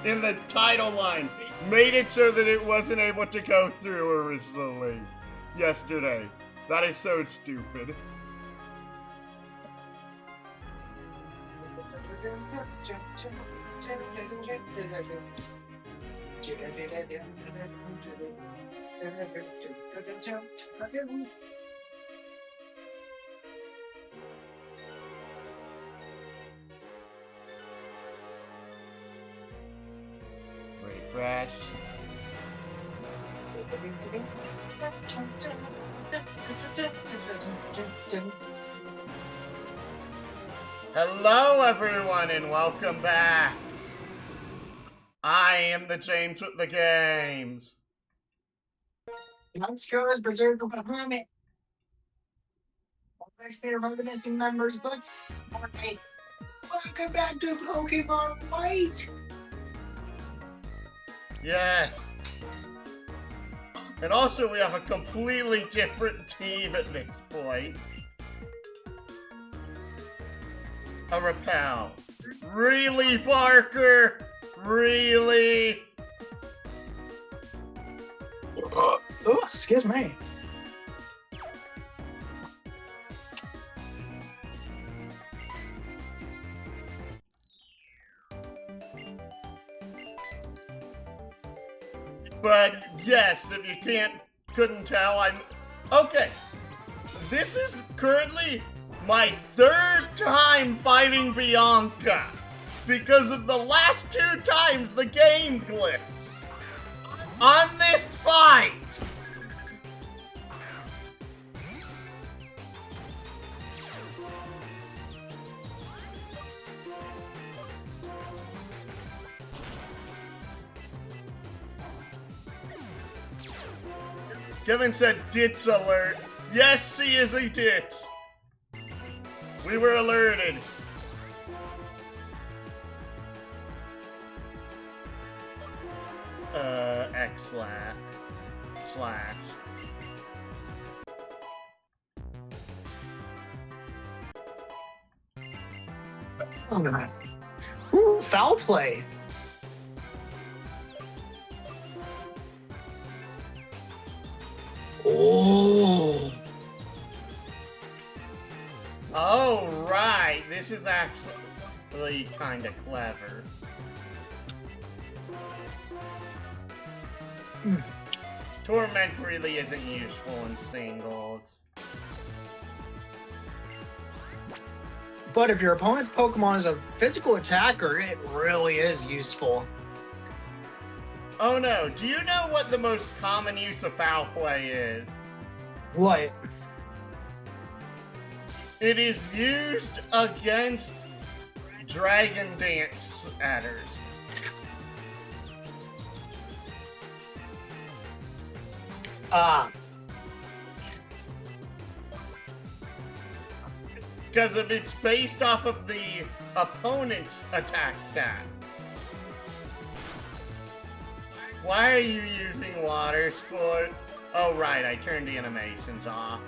in the title line. Made it so that it wasn't able to go through originally yesterday. That is so stupid. Refresh. Hello everyone and welcome back. I am the James with the games. I'm Scrooge, Berserker Muhammad. My favorite missing members, but okay. Welcome back to Pokemon White. Yes. And also we have a completely different team at this point. A repel. Really, Parker? Really? Oh, excuse me. But yes, if you couldn't tell, okay. This is currently my third time fighting Bianca because of the last two times the game glitched on this fight. Kevin said ditch alert. Yes, she is a ditch. We were alerted. X slash. Ooh, foul play. Oh. Oh, right. This is actually kind of clever. Torment really isn't useful in singles. But if your opponent's Pokemon is a physical attacker, it really is useful. Oh no, do you know what the most common use of foul play is? What? It is used against Dragon Dance adders. Because if it's based off of the opponent's attack stat. Why are you using water sport? Oh right, I turned the animations off.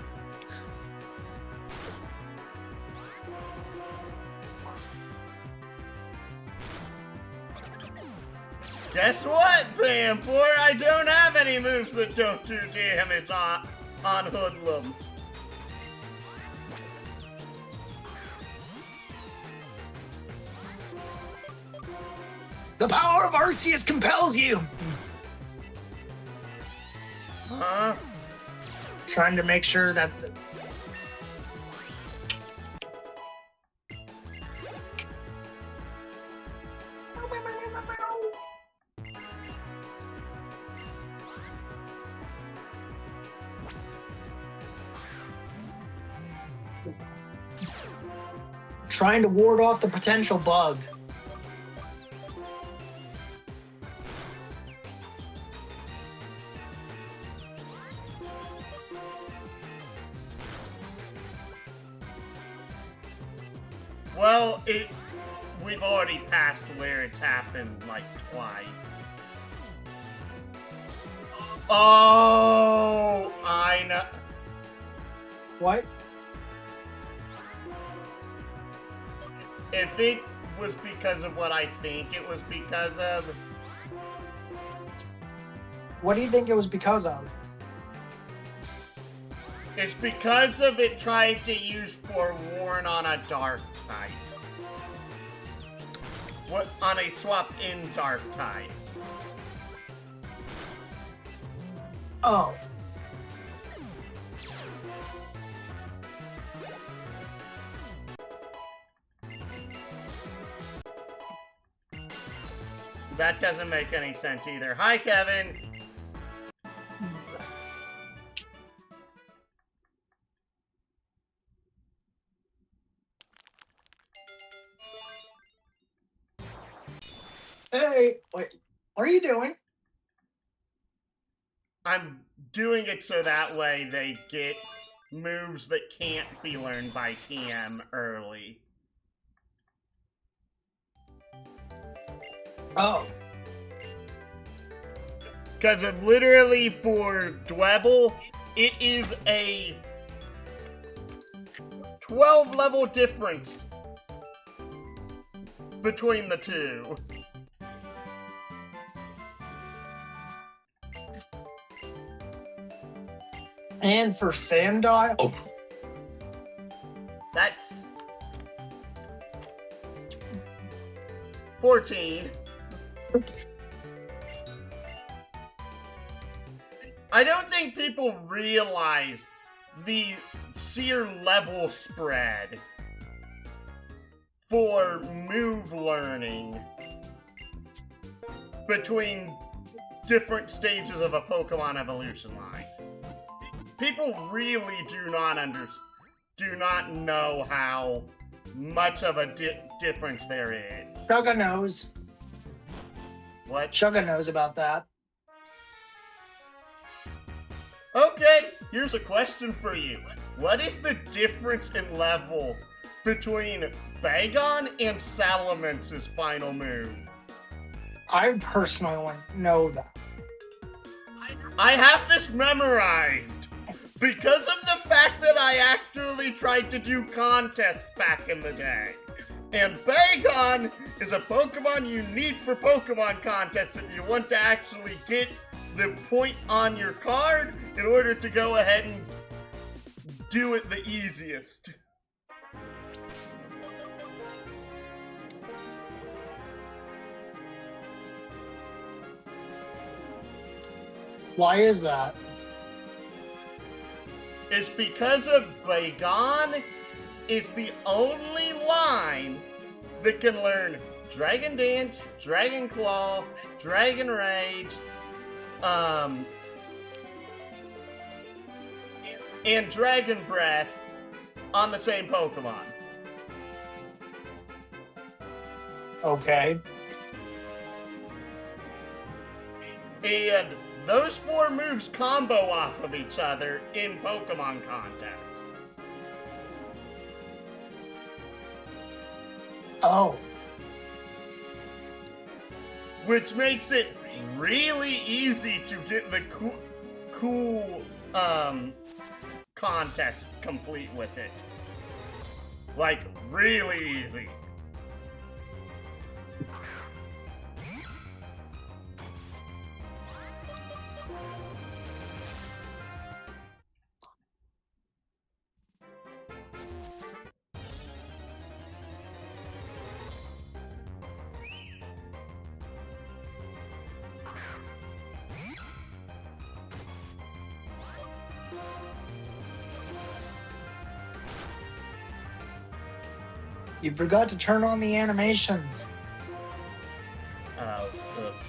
Guess what, Vampor? I don't have any moves that don't do damage on Hoodlum. The power of Arceus compels you. Huh? Trying to make sure that trying to ward off the potential bug. Well, we've already passed where it's happened like twice. Oh, I know. What? If it was because of what I think it was because of. What do you think it was because of? It's because of it tried to use Forewarn on a dark type. What on a swap in dark type? Oh. That doesn't make any sense either. Hi, Kevin. Hey, wait. What are you doing? I'm doing it so that way they get moves that can't be learned by TM early. Oh. Because of literally for Dwebble, it is a 12 level difference between the two. And for Sandile? Oh. That's 14. I don't think people realize the sheer level spread for move learning between different stages of a Pokemon evolution line. People really do not know how much of a difference there is. Chugga knows. What? Chugga knows about that. Okay, here's a question for you. What is the difference in level between Bagon and Salamence's final move? I personally want to know that. I have this memorized because of the fact that I actually tried to do contests back in the day. And Bagon is a Pokemon you need for Pokemon contests if you want to actually get the point on your card in order to go ahead and do it the easiest. Why is that? It's because of Bagon is the only line that can learn Dragon Dance, Dragon Claw, Dragon Rage, and Dragon Breath on the same Pokemon. Okay. And those four moves combo off of each other in Pokemon contests. Oh. Which makes it really easy to get the cool contest complete with it. Like, really easy. You forgot to turn on the animations. Oh, oops.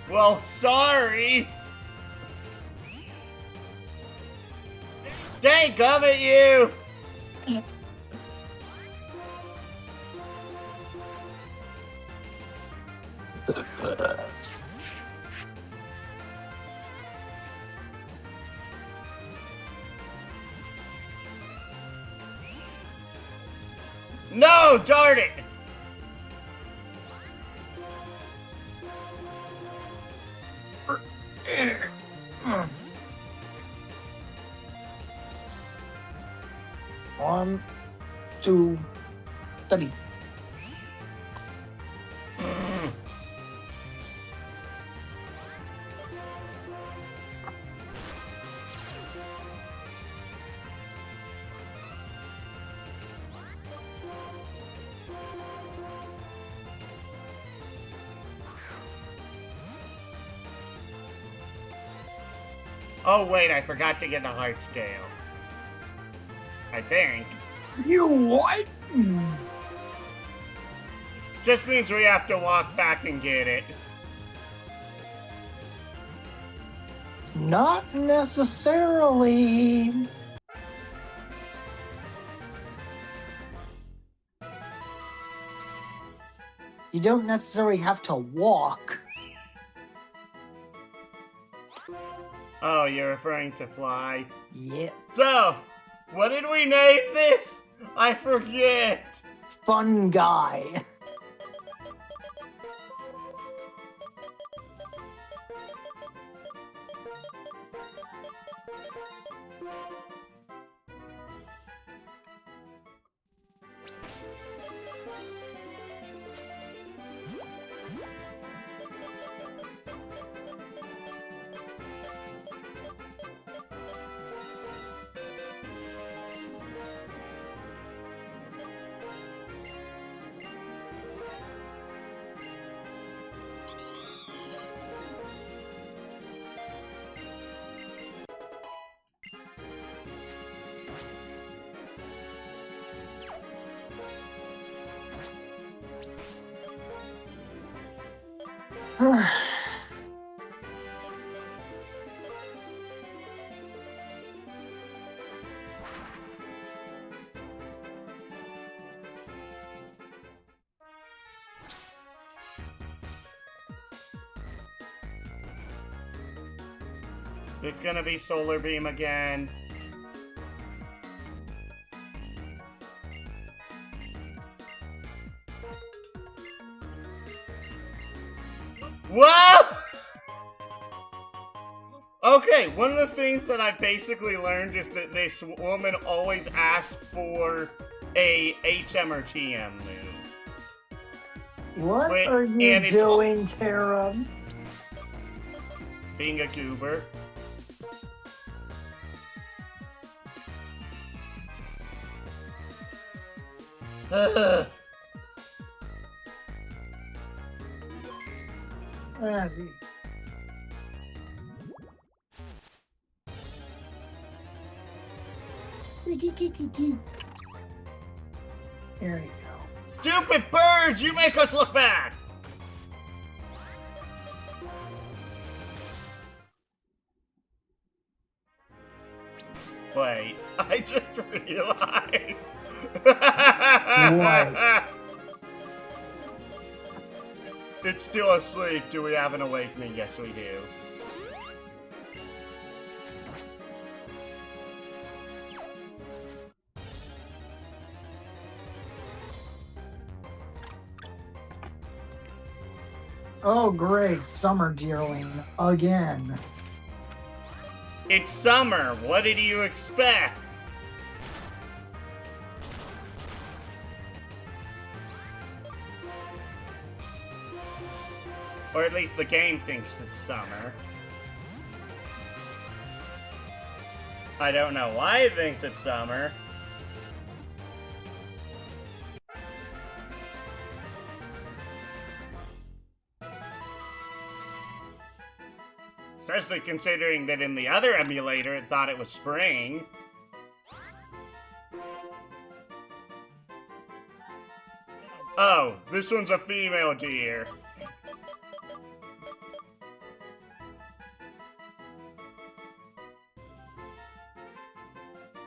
Well, sorry. Dang, gummit you! No, darn it! to study. Oh wait, I forgot to get the heart scale. I think. You what? Just means we have to walk back and get it. Not necessarily. You don't necessarily have to walk. Oh, you're referring to fly? Yeah. So, what did we name this? I forget. Fun guy. There's gonna be solar beam again. Whoa! Okay, one of the things that I basically learned is that this woman always asks for a HM or TM move. What Wait, are you and it's- doing, Tara? Being a goober. Ugh. There you go. Stupid birds, you make us look bad! Wait, I just realized. What? It's still asleep. Do we have an awakening? Yes, we do. Oh, great. Summer deerling again. It's summer. What did you expect? Or at least the game thinks it's summer. I don't know why it thinks it's summer. Especially considering that in the other emulator it thought it was spring. Oh, this one's a female deer.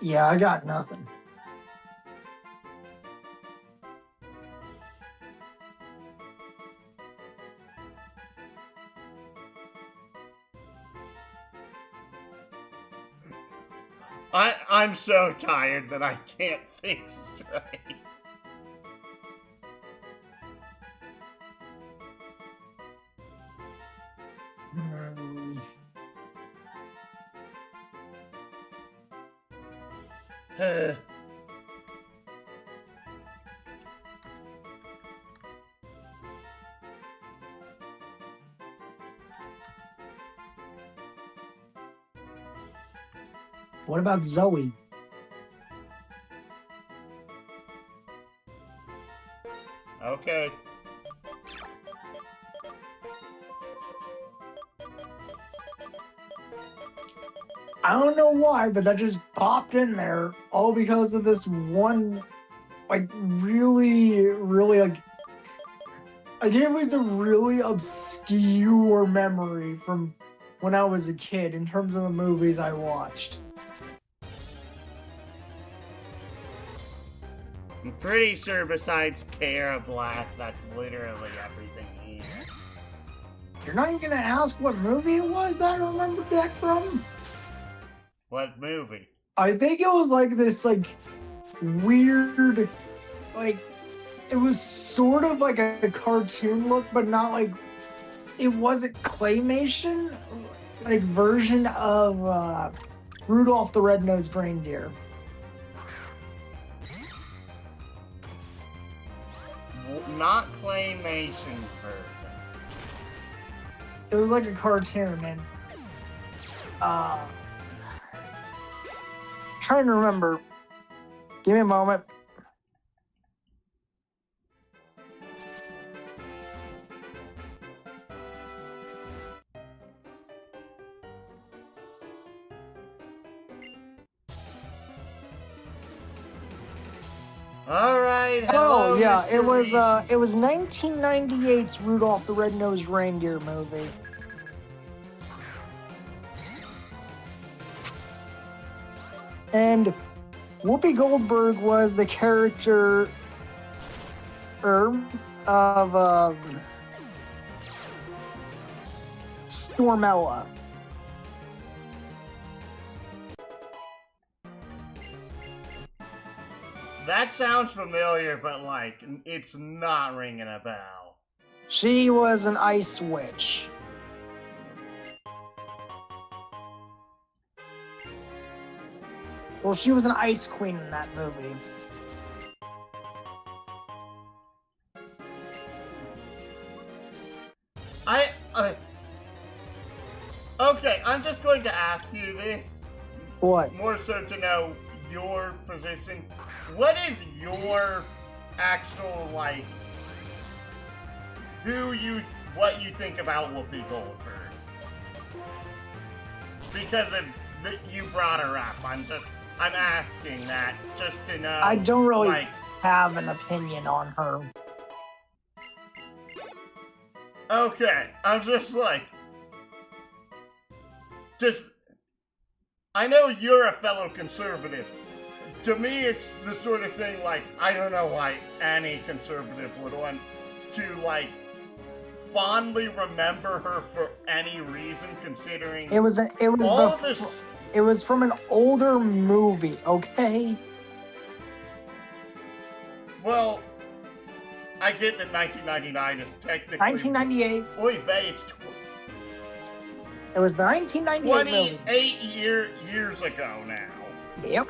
Yeah, I got nothing. I'm so tired that I can't think straight. What about Zoe? Okay. I don't know why, but that just popped in there all because of this one, like, really, like, it was a really obscure memory from when I was a kid in terms of the movies I watched. I'm pretty sure besides Cara Blast, that's literally everything here. You're not even gonna ask what movie it was that I remember that from? What movie? I think it was like this, like, weird, like, it was sort of like a cartoon look, but not like, it wasn't claymation, like, version of Rudolph the Red-Nosed Reindeer. Not claymation version. It was like a cartoon, and trying to remember. Give me a moment. All right. Oh Hello, yeah, Mr. it was Reese. it was 1998's Rudolph the Red-Nosed Reindeer movie. And Whoopi Goldberg was the character of Stormella. That sounds familiar, but like it's not ringing a bell. She was an ice witch. Well, she was an ice queen in that movie. Okay, I'm just going to ask you this. What? More so to know your position. What is your actual, like, what you think about Whoopi Goldberg? Because you brought her up. I'm asking that just to know. I don't really like, have an opinion on her. Okay, I'm just like, I know you're a fellow conservative. To me, it's the sort of thing, like, I don't know why any conservative would want to, like, fondly remember her for any reason, considering It was from an older movie, okay? Well, I get that 1999 is technically 1998. Oy vey, it's It was the 1998 movie. 28 years ago now. Yep.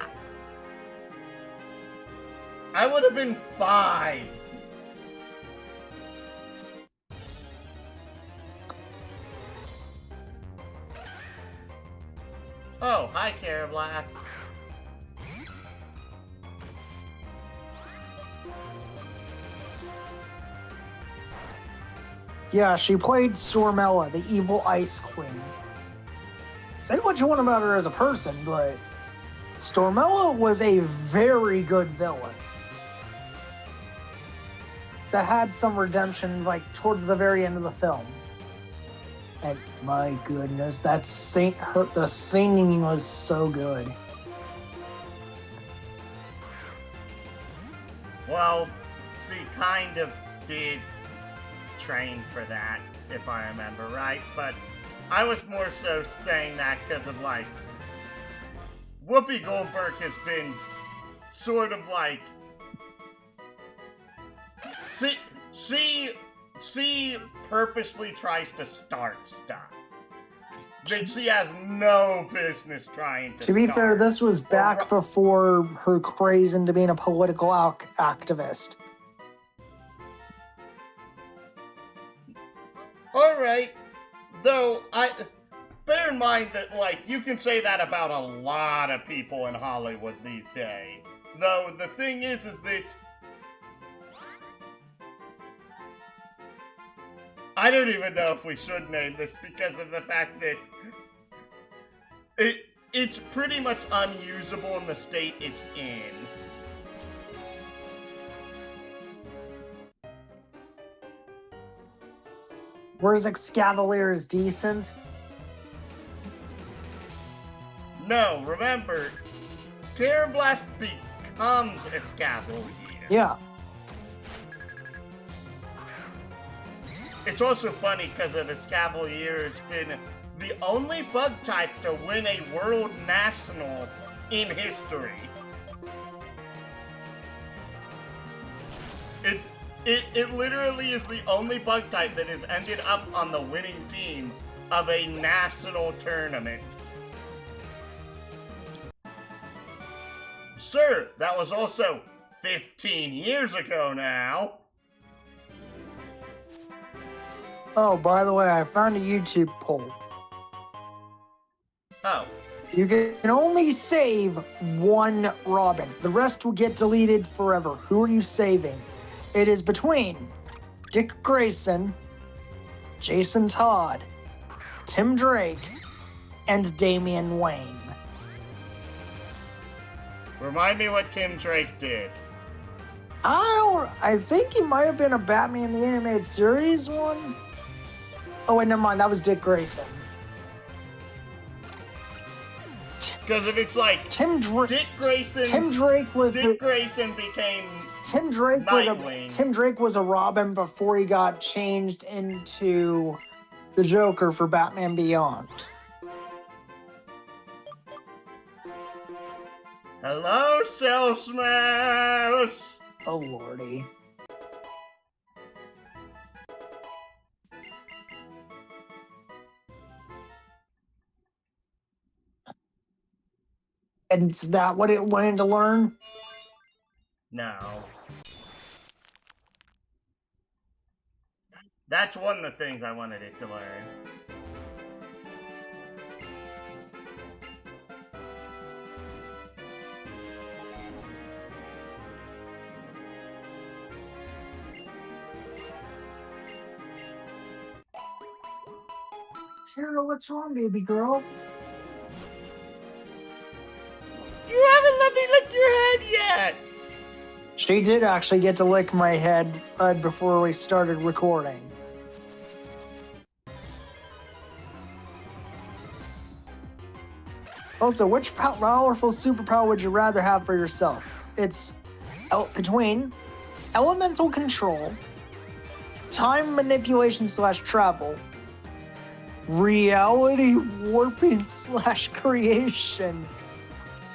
I would have been 5. Oh, hi, Cara Black. Yeah, she played Stormella, the evil ice queen. Say what you want about her as a person, but Stormella was a very good villain that had some redemption, like, towards the very end of the film. And my goodness, the singing was so good. Well, she kind of did train for that, if I remember right, but I was more so saying that because of, like, Whoopi Goldberg has been sort of like, she purposely tries to start stuff that she has no business trying to To be start. fair, this was back before her craze into being a political activist. Alright, though bear in mind that, like, you can say that about a lot of people in Hollywood these days. Though, the thing is that I don't even know if we should name this because of the fact that it's pretty much unusable in the state it's in. Whereas Excavalier is decent. No, remember, Terra Blast becomes Escavalier. Yeah. It's also funny because of Escavalier has been the only bug type to win a World National in history. It literally is the only bug type that has ended up on the winning team of a national tournament. Sure, that was also 15 years ago now. Oh, by the way, I found a YouTube poll. Oh. You can only save one Robin. The rest will get deleted forever. Who are you saving? It is between Dick Grayson, Jason Todd, Tim Drake, and Damian Wayne. Remind me what Tim Drake did. I think he might have been a Batman the Animated Series one. Oh wait, never mind. That was Dick Grayson. Because if it's like Tim Drake was Dick Grayson became Tim Drake was a Robin before he got changed into the Joker for Batman Beyond. Hello, Cell Smash! Oh lordy. And is that what it wanted to learn? No. That's one of the things I wanted it to learn. Sarah, what's wrong, baby girl? You haven't let me lick your head yet! She did actually get to lick my head before we started recording. Also, which powerful superpower would you rather have for yourself? It's between elemental control, time manipulation / travel, reality warping / creation,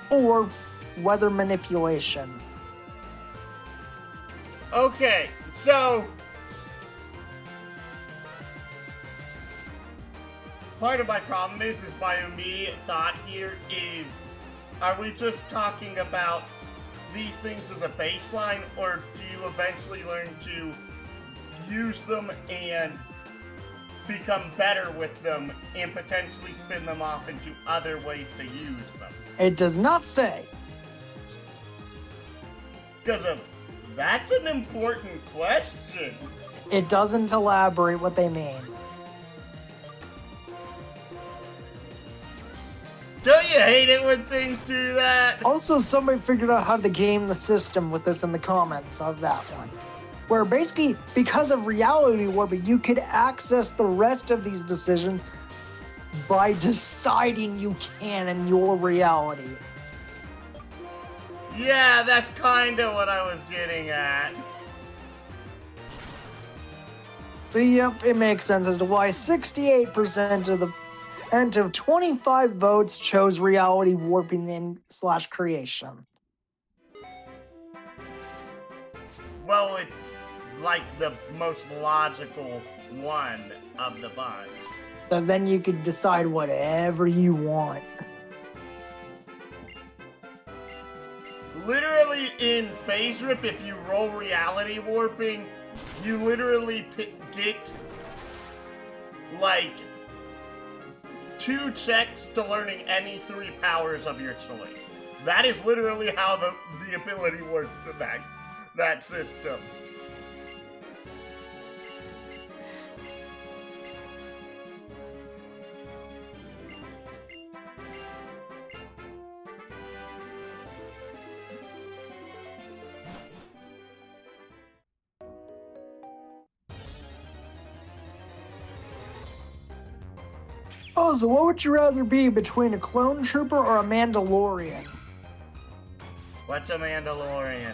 or weather manipulation. Okay, so part of my problem is my immediate thought here is, are we just talking about these things as a baseline, or do you eventually learn to use them and become better with them and potentially spin them off into other ways to use them? It does not say. Because that's an important question. It doesn't elaborate what they mean. Don't you hate it when things do that? Also, somebody figured out how to game the system with this in the comments of that one. Where basically, because of reality warping, you could access the rest of these decisions by deciding you can in your reality. Yeah, that's kind of what I was getting at. So, yep, it makes sense as to why 68% of 25 votes chose reality warping / creation. Well, it's like the most logical one of the bunch. Because then you could decide whatever you want. Literally in Phase Rip, if you roll reality warping, you literally get like 2 checks to learning any 3 powers of your choice. That is literally how the ability works in that system. Oh, so what would you rather be between a clone trooper or a Mandalorian? What's a Mandalorian?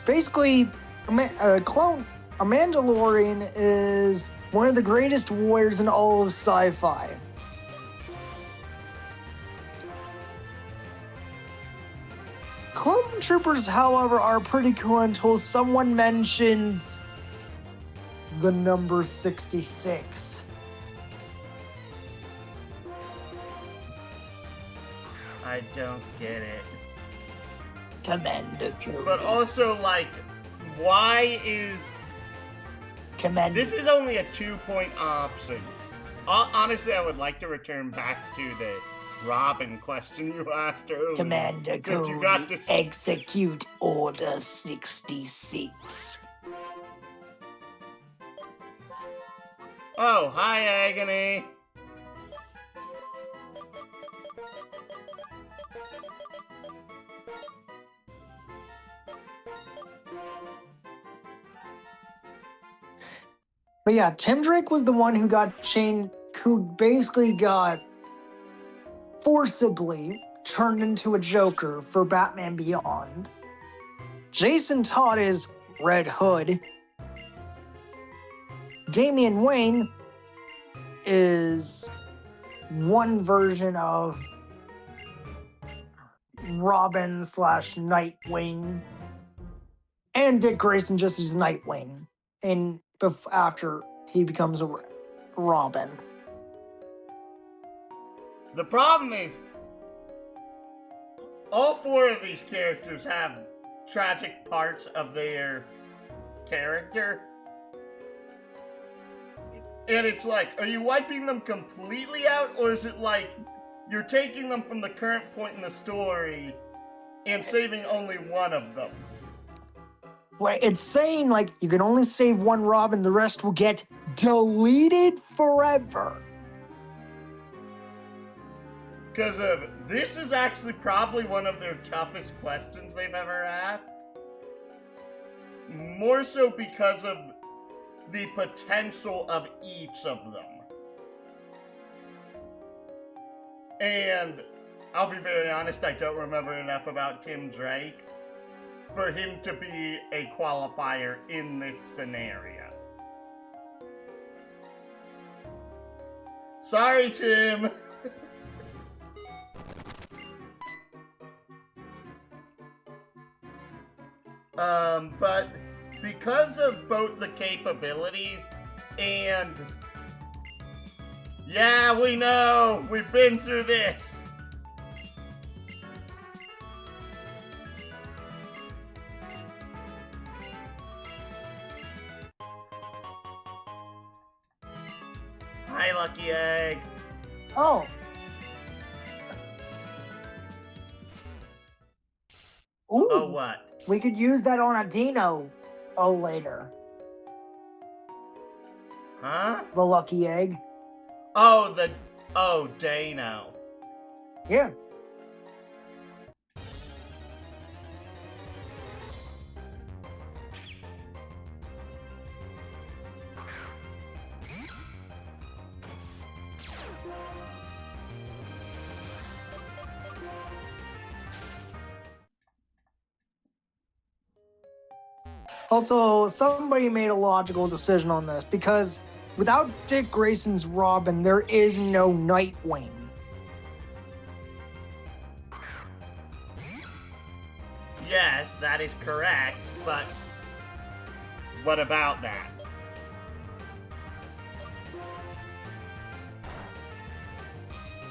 Basically, a Mandalorian is one of the greatest warriors in all of sci-fi. Clone troopers, however, are pretty cool until someone mentions the number 66. I don't get it. Commander Cody. But also, like, why is... Commander. This is only a 2-point option. Honestly, I would like to return back to the Robin question you asked earlier. Commander Since Cody, you got this... execute Order 66. Oh, hi, Agony. But yeah, Tim Drake was the one who basically got forcibly turned into a Joker for Batman Beyond. Jason Todd is Red Hood. Damian Wayne is one version of Robin / Nightwing. And Dick Grayson just is Nightwing. And after he becomes a Robin. The problem is, all 4 of these characters have tragic parts of their character. And it's like, are you wiping them completely out, or is it like you're taking them from the current point in the story and saving only one of them? Well, it's saying, like, you can only save one Robin, the rest will get deleted forever. Because this is actually probably one of their toughest questions they've ever asked. More so because of the potential of each of them. And I'll be very honest, I don't remember enough about Tim Drake for him to be a qualifier in this scenario. Sorry, Tim. But because of both the capabilities and... Yeah, we know! We've been through this! Hi, Lucky Egg. Oh. Ooh. Oh, what? We could use that on a Dino later. Huh? The lucky egg. Oh, Dano. Yeah. Also, somebody made a logical decision on this, because without Dick Grayson's Robin, there is no Nightwing. Yes, that is correct, but what about that?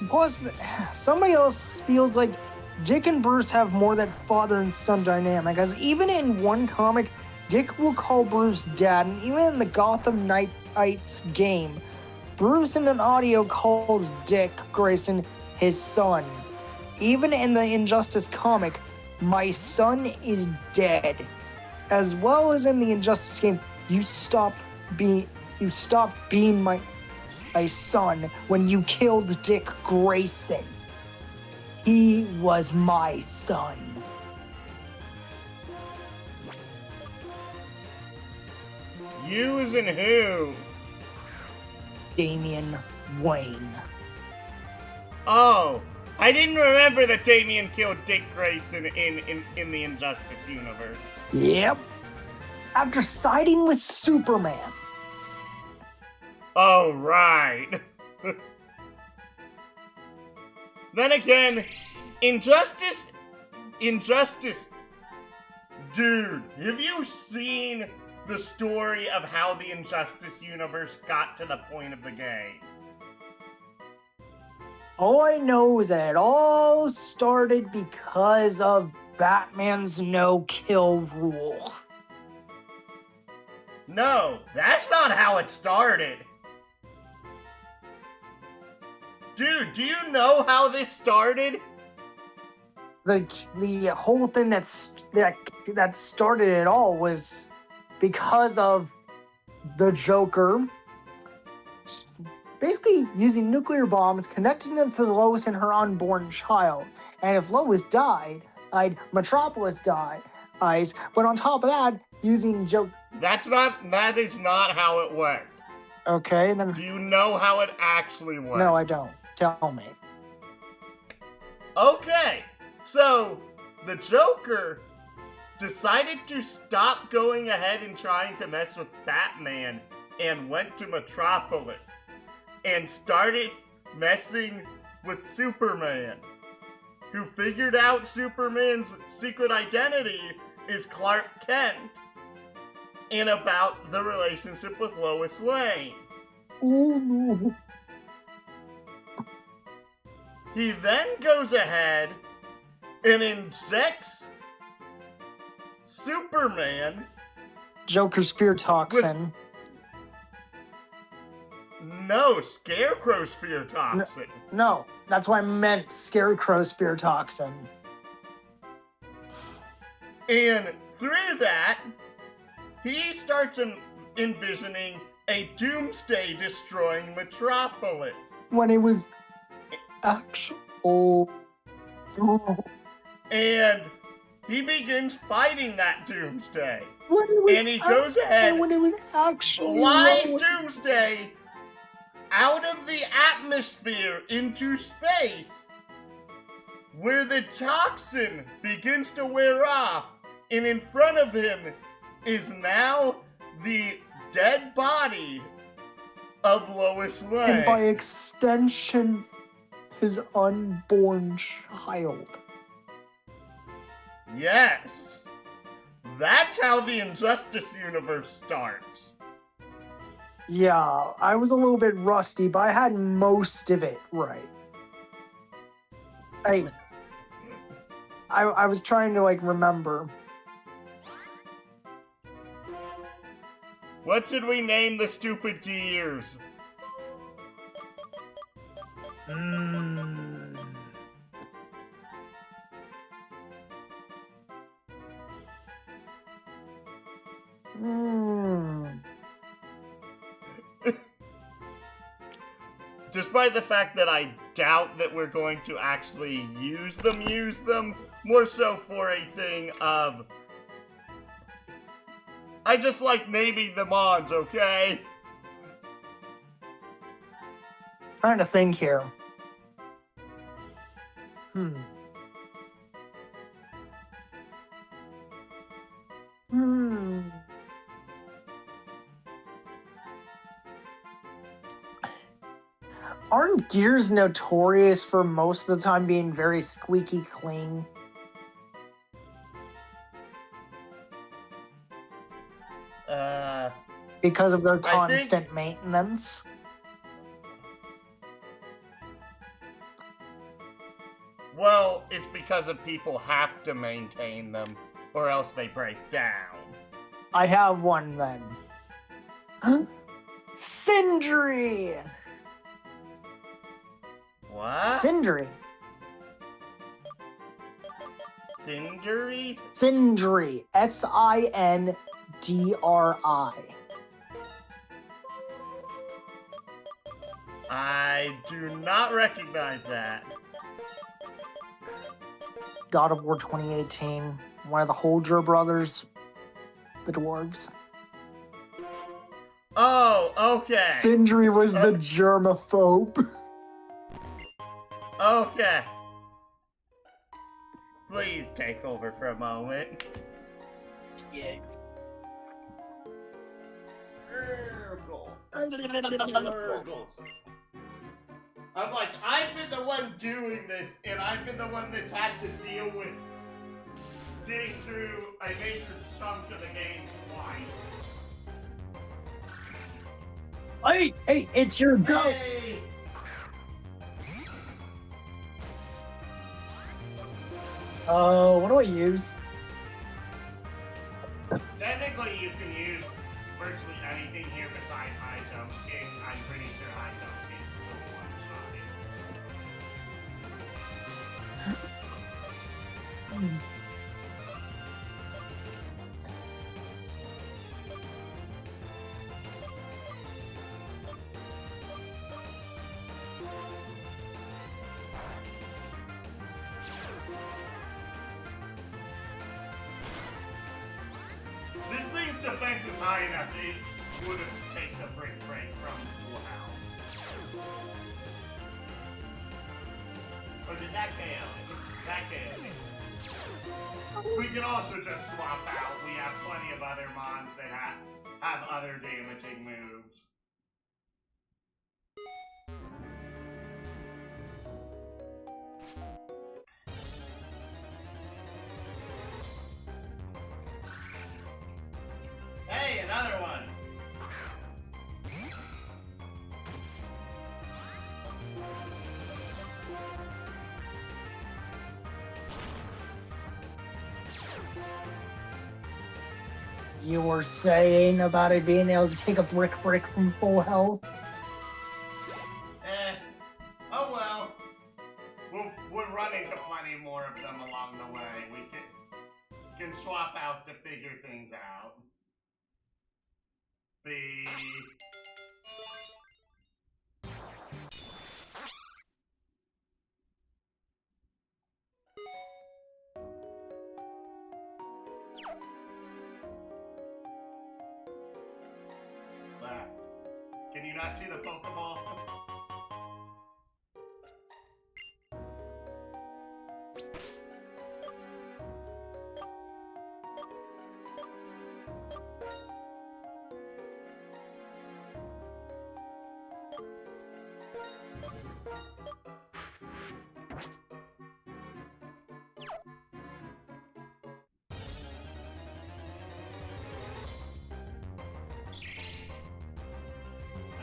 Plus, somebody else feels like Dick and Bruce have more that father and son dynamic, as even in one comic, Dick will call Bruce dad, and even in the Gotham Knights game, Bruce in an audio calls Dick Grayson his son. Even in the Injustice comic, my son is dead. As well as in the Injustice game, you stopped being my son when you killed Dick Grayson. He was my son. Using who? Damian Wayne. Oh, I didn't remember that Damian killed Dick Grayson in the Injustice universe. Yep. After siding with Superman. Oh, right. Then again, Injustice. Dude, have you seen the story of how the Injustice universe got to the point of the games? All I know is that it all started because of Batman's no-kill rule. No, that's not how it started. Dude, do you know how this started? The whole thing that started it all was because of the Joker basically using nuclear bombs, connecting them to Lois and her unborn child. And if Lois died, Metropolis dies. But on top of that, using Joker. That is not how it worked. Okay, then. Do you know how it actually worked? No, I don't. Tell me. Okay, so the Joker decided to stop going ahead and trying to mess with Batman and went to Metropolis and started messing with Superman, who figured out Superman's secret identity is Clark Kent and about the relationship with Lois Lane. Oh no. He then goes ahead and injects Superman. Joker's fear toxin. No, Scarecrow's fear toxin. No, that's why I meant Scarecrow's fear toxin. And through that, he starts envisioning a doomsday destroying Metropolis. When it was actually... Oh. And he begins fighting that doomsday. And he goes ahead, when it was actually flies doomsday out of the atmosphere into space, where the toxin begins to wear off, and in front of him is now the dead body of Lois Lane. And by extension, his unborn child. Yes. That's how the Injustice universe starts. Yeah, I was a little bit rusty, but I had most of it right. I was trying to, remember. What should we name the stupid gears? Despite the fact that I doubt that we're going to actually use them, more so for a thing of... I just like naming the mods, okay? Trying to think here. Aren't gears notorious for most of the time being very squeaky clean? Because of their constant maintenance? Well, it's because of people have to maintain them, or else they break down. I have one then. Sindri! What? Sindri. Cindery? Sindri. Sindri. I do not recognize that. God of War 2018. One of the Holdra brothers. The dwarves. Oh, okay. Sindri was the germaphobe. Okay. Please take over for a moment. Yeah. I'm like, I've been the one doing this, and I've been the one that's had to deal with getting through a major chunk of the game twice. Hey, it's your go. Hey! What do I use? Technically, you can use virtually anything here besides high jump. And I'm pretty sure high jump is the one shot. This thing's defense is high enough, it wouldn't take the break from full health. Or did that KO it? That KO it. We can also just swap out. We have plenty of other mons that have other damaging moves. Hey, another one! You were saying about it being able to take a brick from full health? Oh well. We'll run into plenty more of them along the way. We can swap out to figure things out. Can you not see the Pokeball?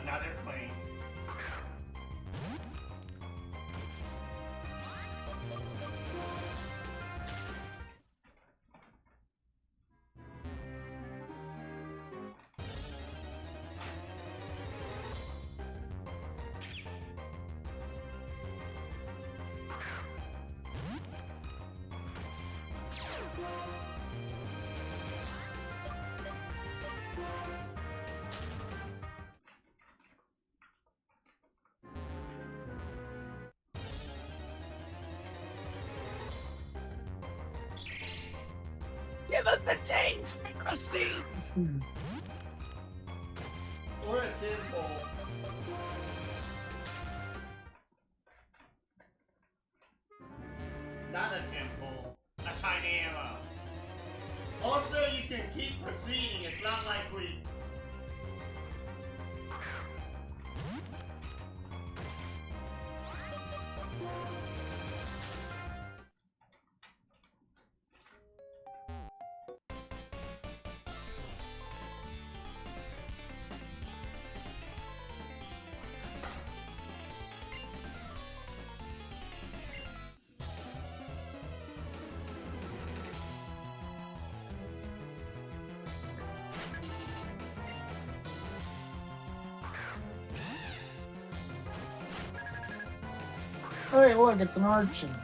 Another plane. Give us the team frequency! Or a tinfoil. Not a temple, a tiny ammo. Also, you can keep proceeding. It's not like we... Hey, look, it's an urchin.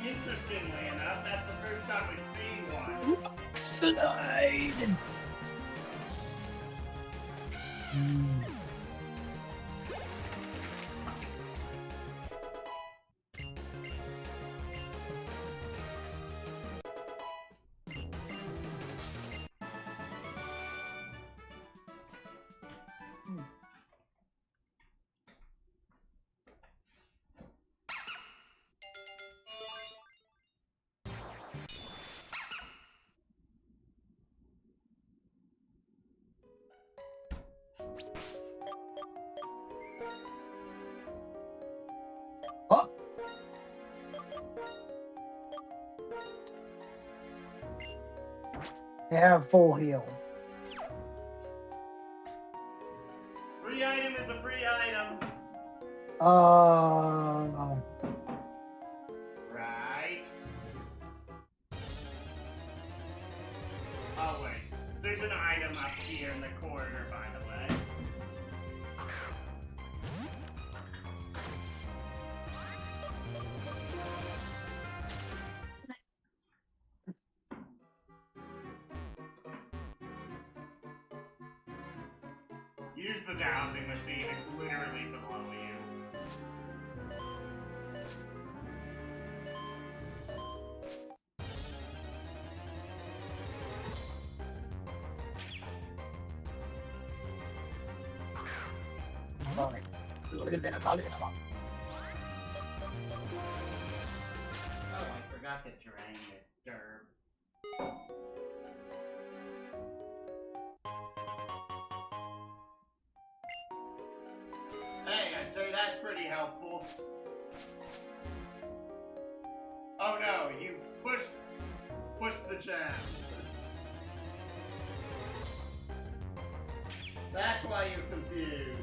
Interestingly enough, that's the first time we've seen one. Slide. Oh. They have full heal. Free item is a free item. Right. Oh, wait. There's an item up here in the corner, by the way. Use the dowsing machine, it's literally below you. Alright. Look at that. Oh, I forgot to drain this derb. Hey, I'd say that's pretty helpful. Oh no, you push the jam. That's why you're confused.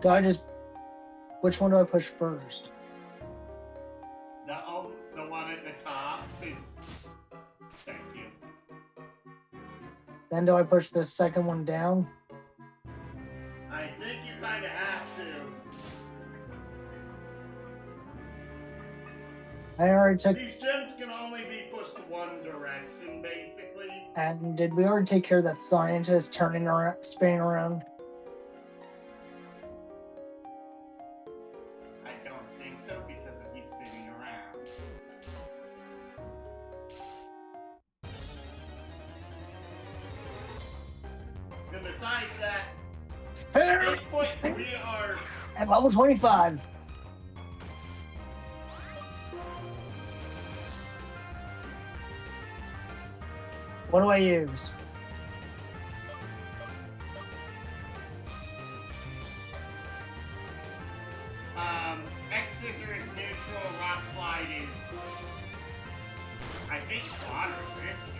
Do I just... Which one do I push first? The one at the top. Thank you. Then do I push the second one down? I think you kind of have to. I already took... These gems can only be pushed one direction, basically. And did we already take care of that scientist turning around, spinning around? I don't think so, because of he's spinning around. And besides that, Fair. at this point, we are... At level 25. What do I use? X scissors, neutral, rock slide is... I think water risk it.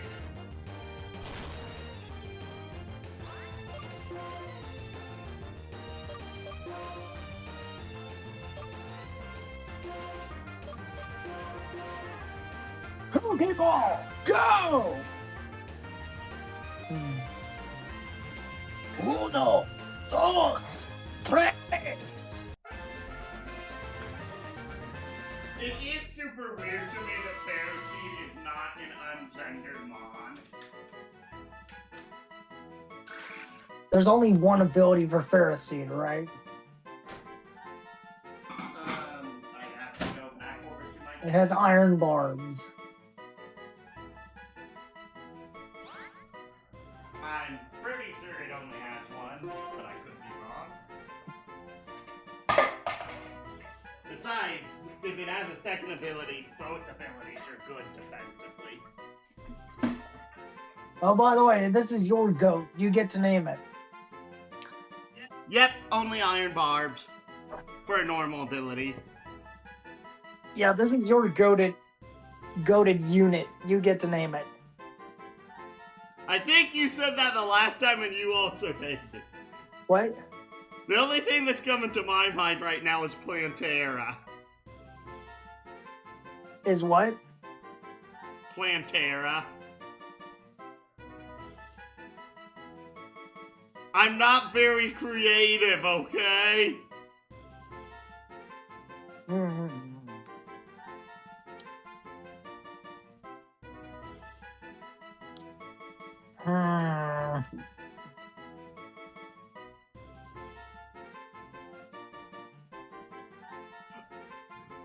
Okay, ball, go! Uno, dos, tres. It is super weird to me that Pharisee is not an ungendered mon. There's only one ability for Pharisee, right? I'd have to go back over to my... It has iron barbs. I'm pretty sure it only has one, but I could be wrong. Besides, if it has a second ability, both abilities are good defensively. Oh, by the way, this is your goat. You get to name it. Yep, only iron barbs for a normal ability. Yeah, this is your goated unit. You get to name it. I think you said that the last time and you also named it. What? The only thing that's coming to my mind right now is Plantera. Is what? Plantera. I'm not very creative, okay?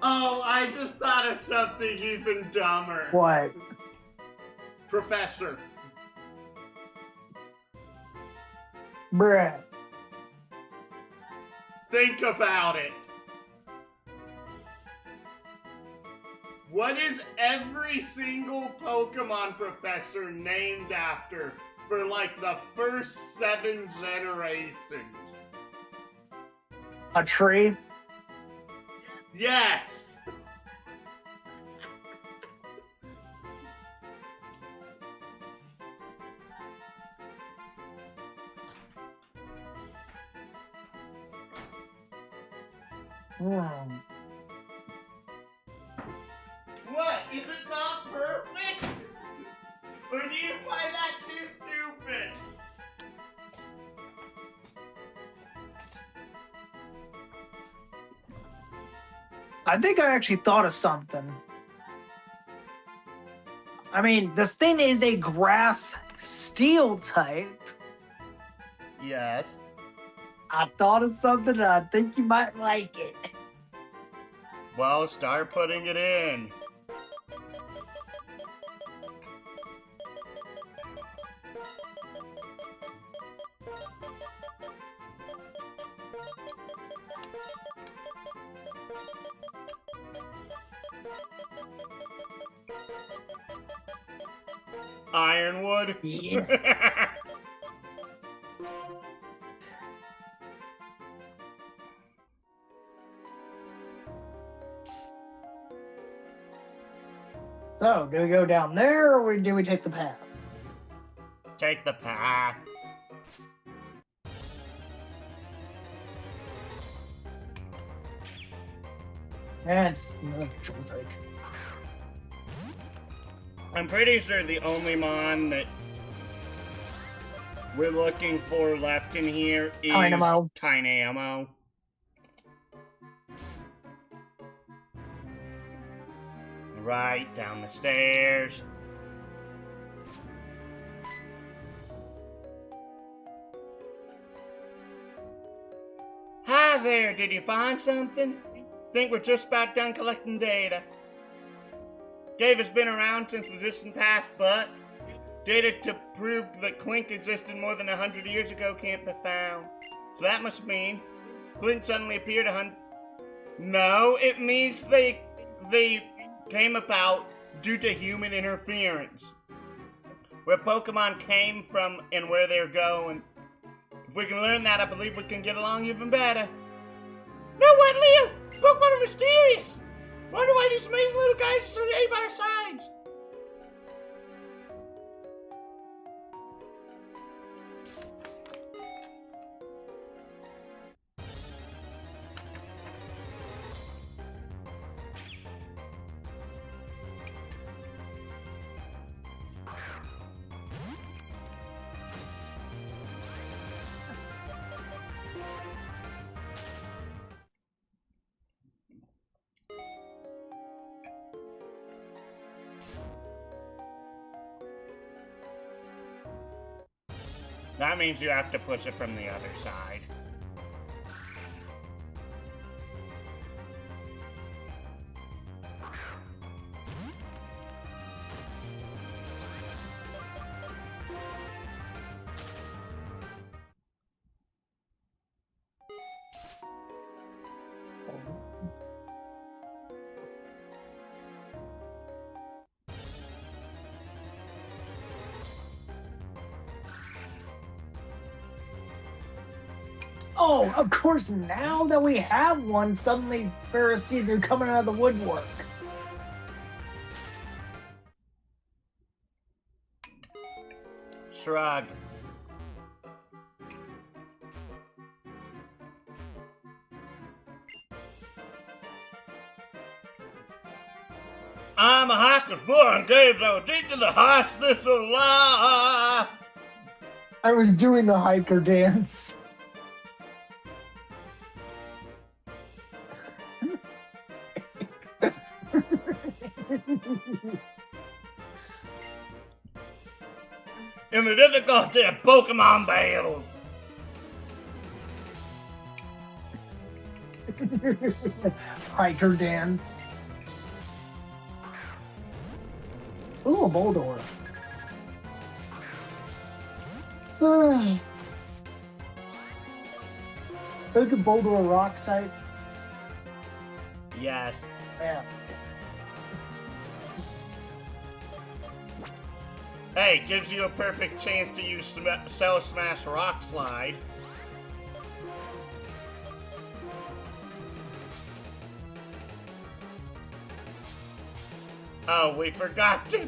Oh, I just thought of something even dumber. What? Professor. Bruh. Think about it. What is every single Pokemon professor named after for like the first 7 generations? A tree? Yes! What? Is it not perfect? Or do you find that too stupid? I think I actually thought of something. I mean, this thing is a grass steel type. Yes. I thought of something and I think you might like it. Well, start putting it in. Ironwood? Yeah. So, do we go down there or do we take the path? Take the path. That's another take. I'm pretty sure the only mon that we're looking for left in here is Dynamo. Dynamo. Right, down the stairs. Hi there, did you find something? Think we're just about done collecting data. Cave has been around since the distant past, but data to prove that Clink existed more than 100 years ago can't be found. So that must mean Clink suddenly appeared No, it means they came about due to human interference. Where Pokemon came from and where they're going. If we can learn that, I believe we can get along even better. No, what, Leo? Pokemon are mysterious. Wonder why these amazing little guys are so by our sides. That means you have to push it from the other side. Oh, of course, now that we have one, suddenly Pharisees are coming out of the woodwork. Shrug. I'm a hiker's boy in caves. I was teaching the harshness of life. I was doing the hiker dance. In the difficulty of Pokemon battles. Hiker dance. Ooh, a Boldor. Is the Boldor rock type? Yes. Yeah. Hey, gives you a perfect chance to use Cell Smash Rock Slide. Oh, we forgot to.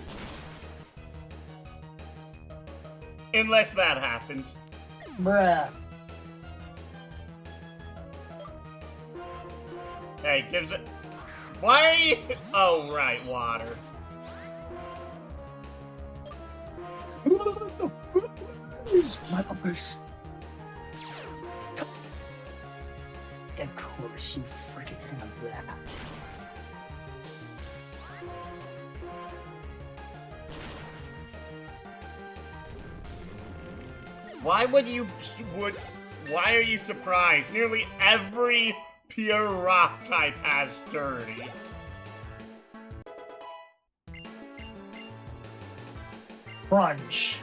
Unless that happens. Bruh. Hey, gives it. Why are you? Oh, right, water. My numbers. Of course, you freaking have that. Why are you surprised? Nearly every pure rock type has dirty. Crunch.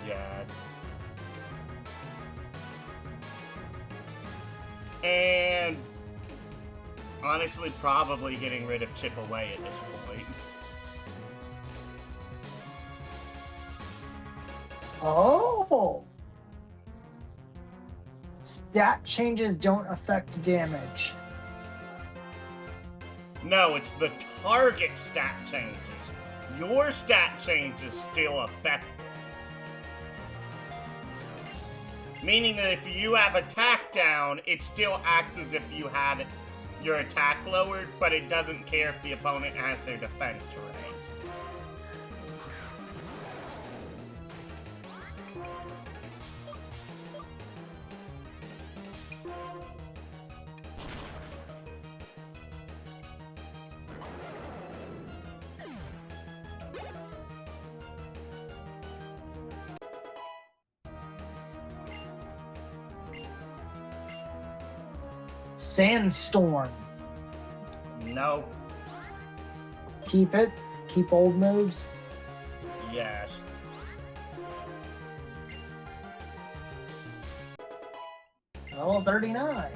Yes. And honestly, probably getting rid of Chip Away at this point. Oh! Stat changes don't affect damage. No, it's the target stat changes. Your stat changes still affect it. Meaning that if you have attack down, it still acts as if you had your attack lowered, but it doesn't care if the opponent has their defense raised. Sandstorm. No. Keep it. Keep old moves. Yes. Level 39.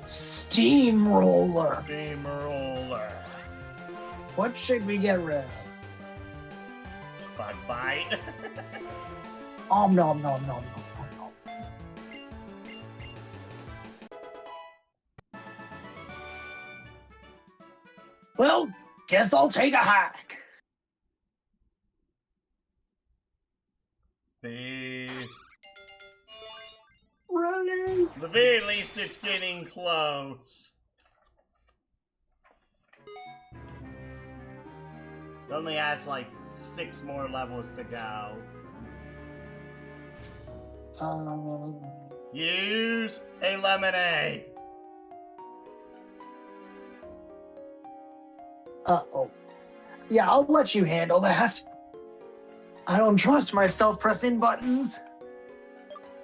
Steamroller. Steamroller. What should we get rid of? Bug bite. Nom nom nom nom nom nom. Well, guess I'll take a hike. Running. At the very least, it's getting close. It only has like 6 more levels to go. Use a lemonade. Uh-oh. Yeah, I'll let you handle that. I don't trust myself pressing buttons.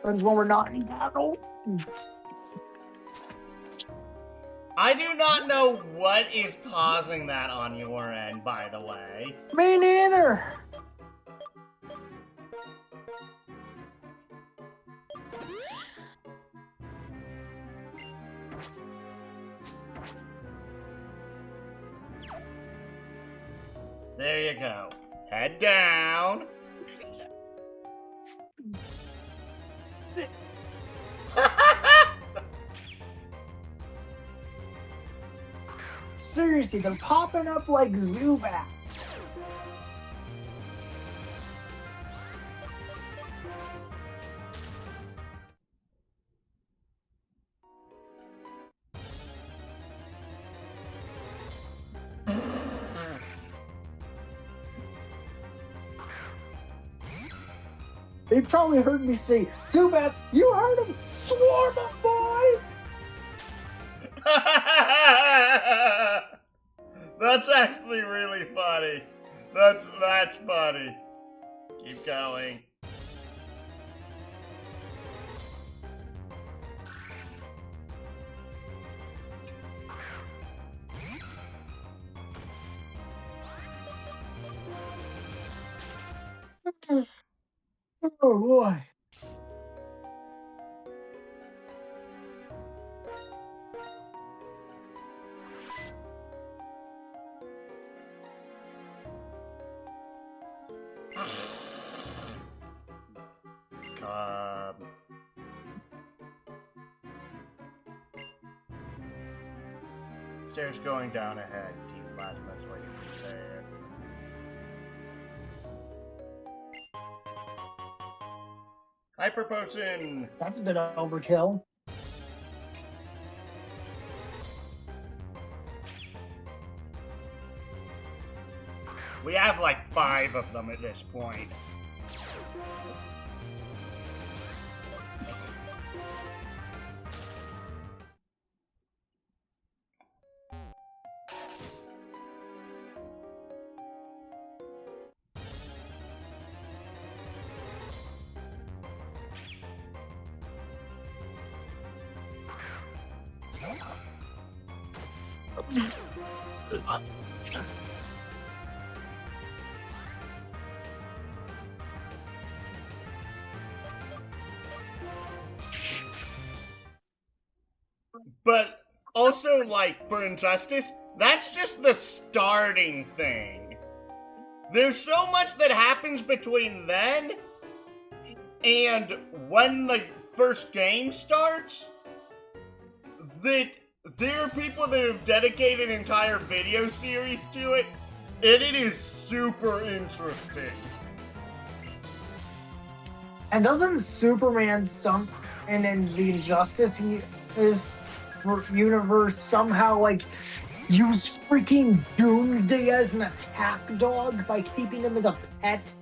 That's when we're not in battle. I do not know what is causing that on your end, by the way. Me neither. There you go. Head down. Seriously, they're popping up like Zubats. They probably heard me say, Zubats, you heard him! Swarm them, boys! That's actually really funny. That's funny. Keep going. Oh boy. Stairs going down ahead. Team Plasma's waiting there. Hyper Potion! That's a bit of overkill. We have like 5 of them at this point. But also, like, for Injustice, that's just the starting thing. There's so much that happens between then and when the first game starts that there are people that have dedicated entire video series to it, and it is super interesting. And doesn't Superman and in the Injustice universe somehow like use freaking Doomsday as an attack dog by keeping him as a pet?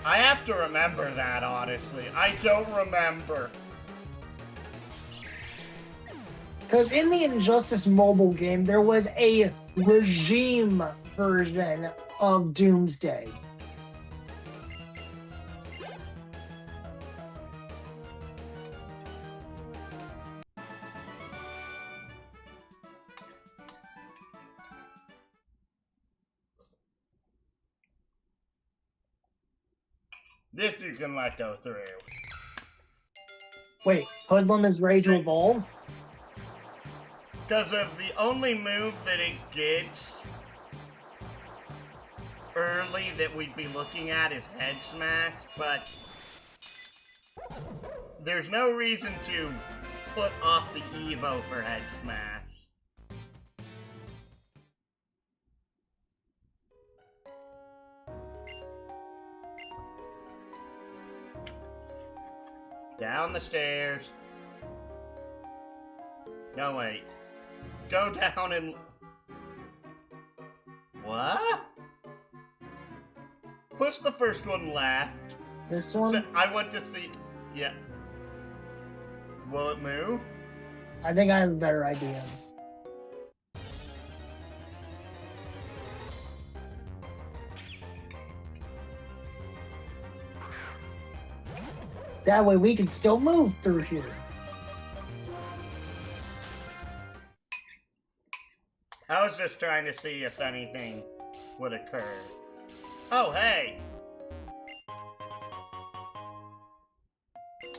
I have to remember that, honestly. I don't remember. Because in the Injustice mobile game, there was a regime version of Doomsday. This you can let go through. Wait, Hoodlum is ready to evolve? Because of the only move that it gets early that we'd be looking at is Head Smash, but there's no reason to put off the Evo for Head Smash. Down the stairs. No, wait. Go down and... What? Push the first one left. This one? So I want to see... Yeah. Will it move? I think I have a better idea. That way we can still move through here. I was just trying to see if anything would occur. Oh, hey!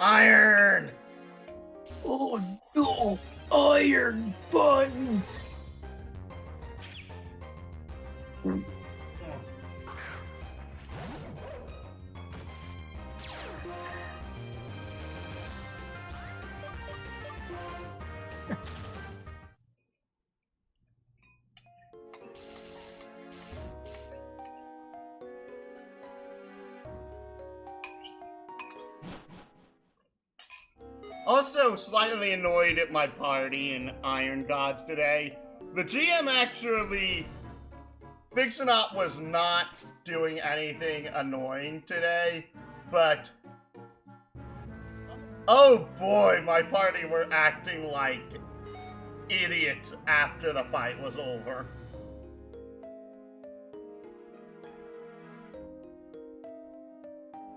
Iron! Oh no! Iron buttons! Also, slightly annoyed at my party in Iron Gods today. The GM actually, Fixin' Up was not doing anything annoying today, but oh boy, my party were acting like idiots after the fight was over.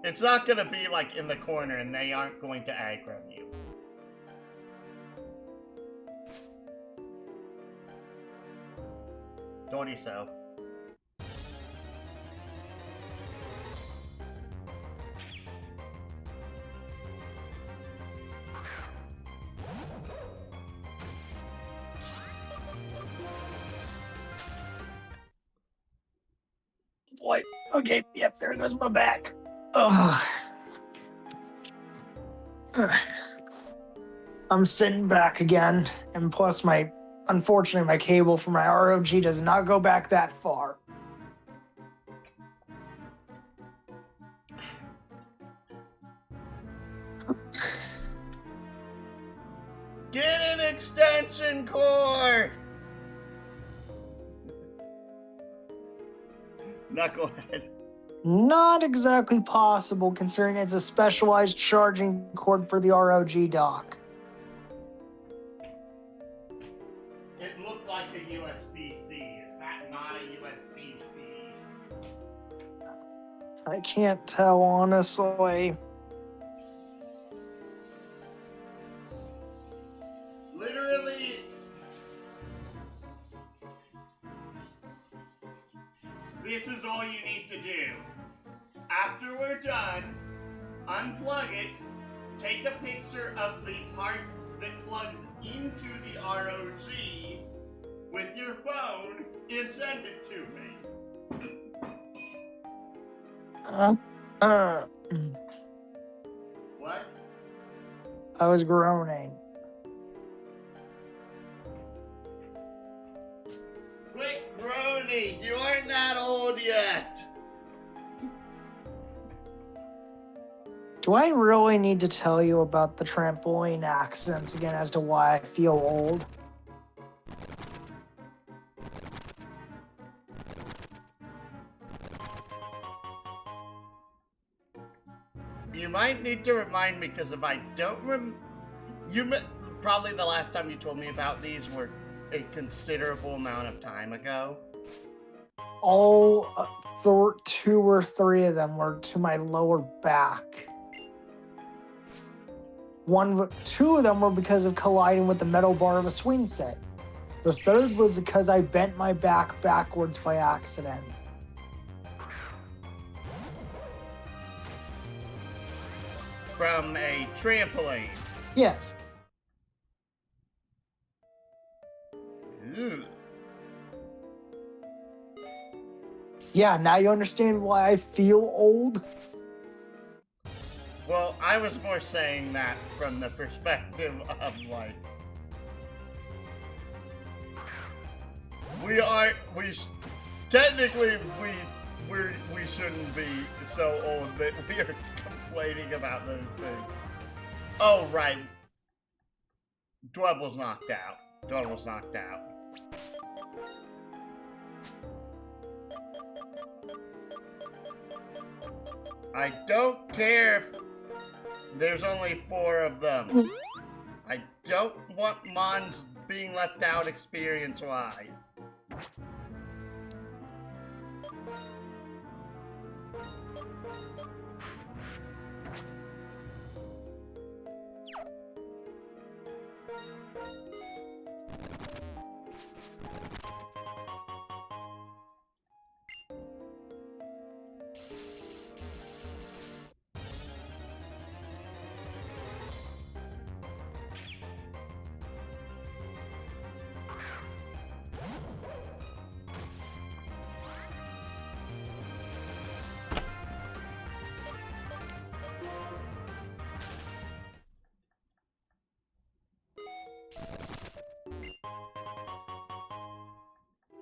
It's not gonna be like in the corner and they aren't going to aggro you. Told you so. What? Okay, yep, there goes my back. Ugh. I'm sitting back again, and plus unfortunately, my cable for my ROG does not go back that far. Get an extension cord! Knucklehead. Not exactly possible, considering it's a specialized charging cord for the ROG dock. It looked like a USB-C. Is that not a USB-C? I can't tell, honestly. Literally, this is all you need to do. After we're done, unplug it, take a picture of the part that plugs into the ROG with your phone and send it to me. What? I was groaning. Quick, Brony, you aren't that old yet. Do I really need to tell you about the trampoline accidents again as to why I feel old? You might need to remind me, because if I don't probably the last time you told me about these were a considerable amount of time ago. All 2 or 3 of them were to my lower back. 2 of them were because of colliding with the metal bar of a swing set. The 3rd was because I bent my back backwards by accident. From a trampoline. Yes. Ew. Yeah, now you understand why I feel old? Well, I was more saying that from the perspective of like, technically we shouldn't be so old that we are complaining about those things. Oh right, Dweb was knocked out. Dweb was knocked out. I don't care if there's only 4 of them. I don't want Mons being left out experience-wise.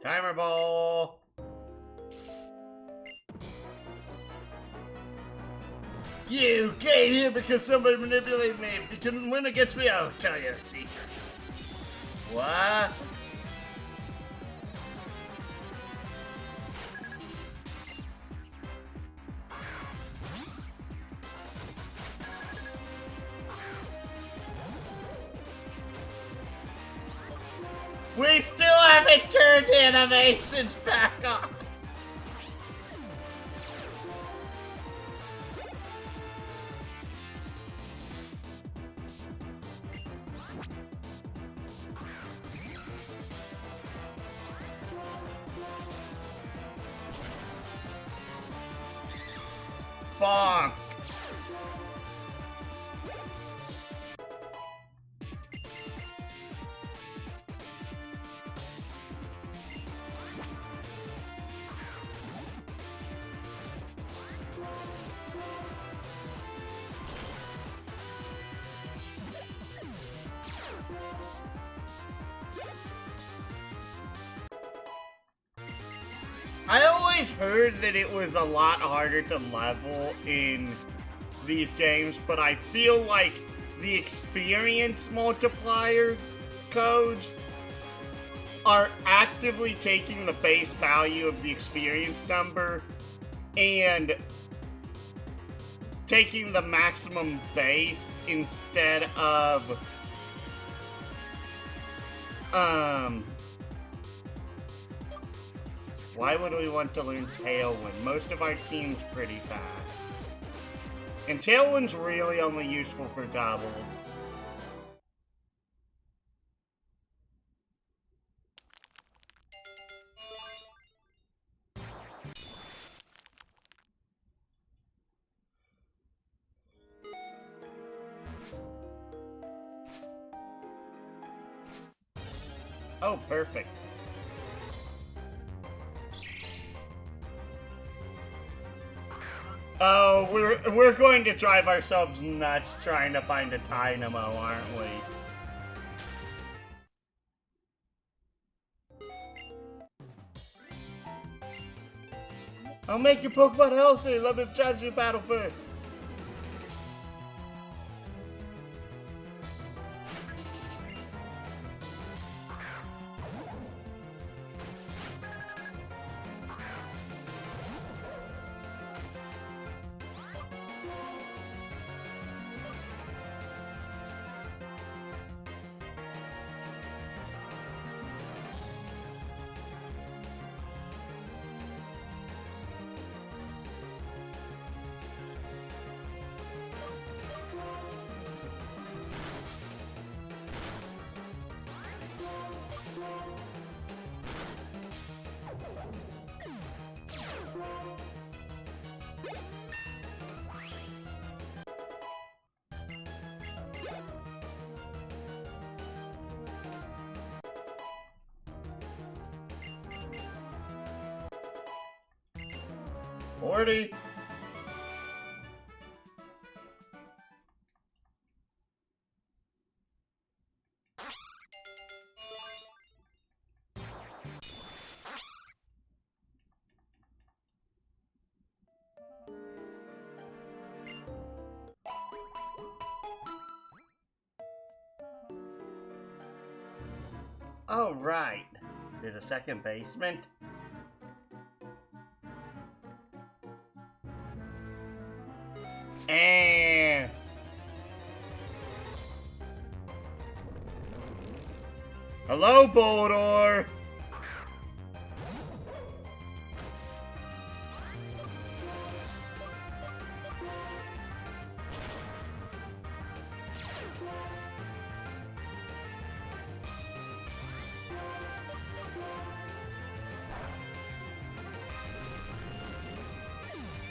Timer ball. You came here because somebody manipulated me. If you couldn't win against me, I'll tell you a secret. What? We still haven't turned the animations back on. Bonk. I always heard that it was a lot harder to level in these games, but I feel like the experience multiplier codes are actively taking the base value of the experience number and taking the maximum base instead of why would we want to learn Tailwind? Most of our team's pretty fast. And Tailwind's really only useful for doubles. Oh, perfect. Oh, we're going to drive ourselves nuts trying to find a dynamo, aren't we? I'll make your Pokemon healthy. Let me judge your battle first. Forty. Oh, right. There's a second basement. And hello, Boldor.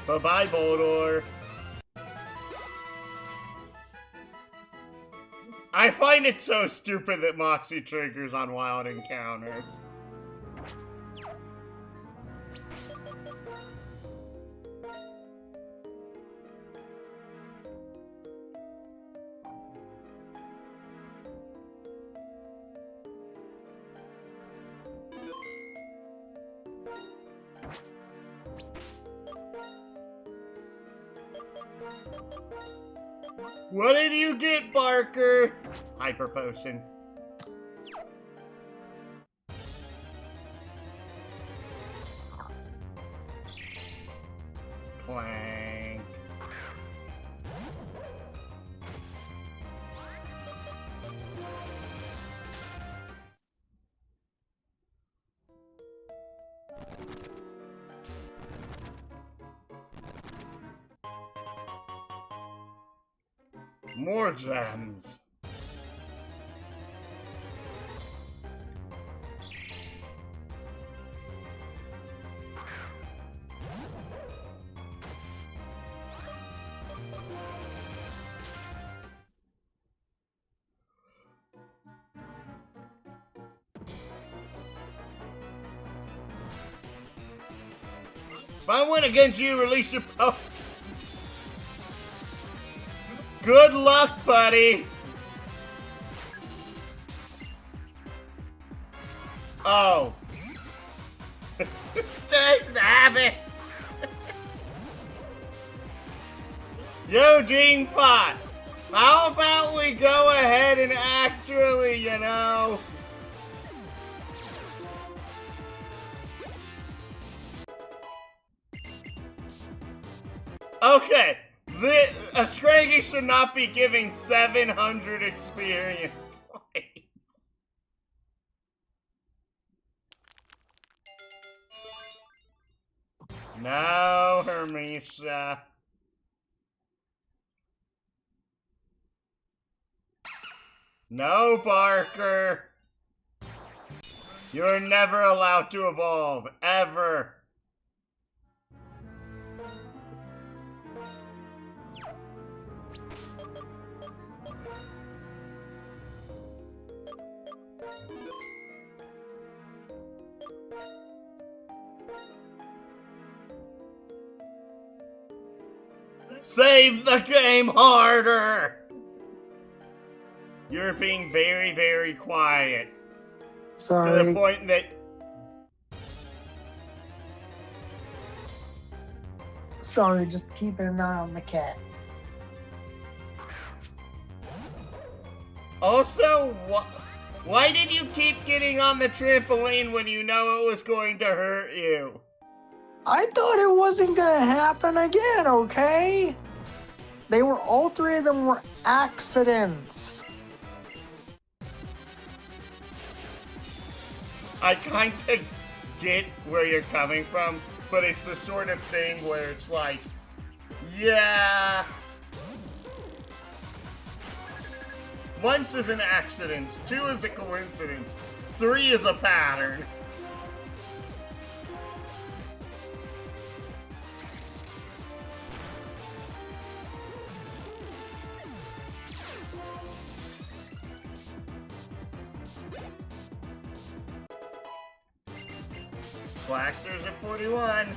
Bye-bye, Boldor. I find it so stupid that Moxie triggers on wild encounters. What did you get, Barker? Hyper potion. Clank. More gems. If I win against you, release your... Oh. Good luck, buddy. Oh. Damn it. Eugene Pot. How about we go ahead and actually, you know... Okay. A Scraggy should not be giving 700 experience points. No, Hermisha. No, Barker. You're never allowed to evolve, ever. Save the game harder! You're being very, very quiet. Sorry. To the point that... Sorry, just keeping an eye on the cat. Also, why did you keep getting on the trampoline when you know it was going to hurt you? I thought it wasn't gonna happen again, okay? All three of them were accidents. I kind of get where you're coming from, but it's the sort of thing where it's like, yeah. Once is an accident, 2 is a coincidence, 3 is a pattern. Blacksters at 41.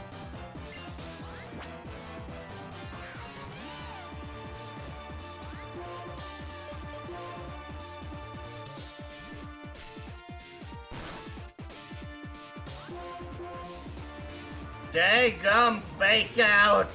Daggum fake out.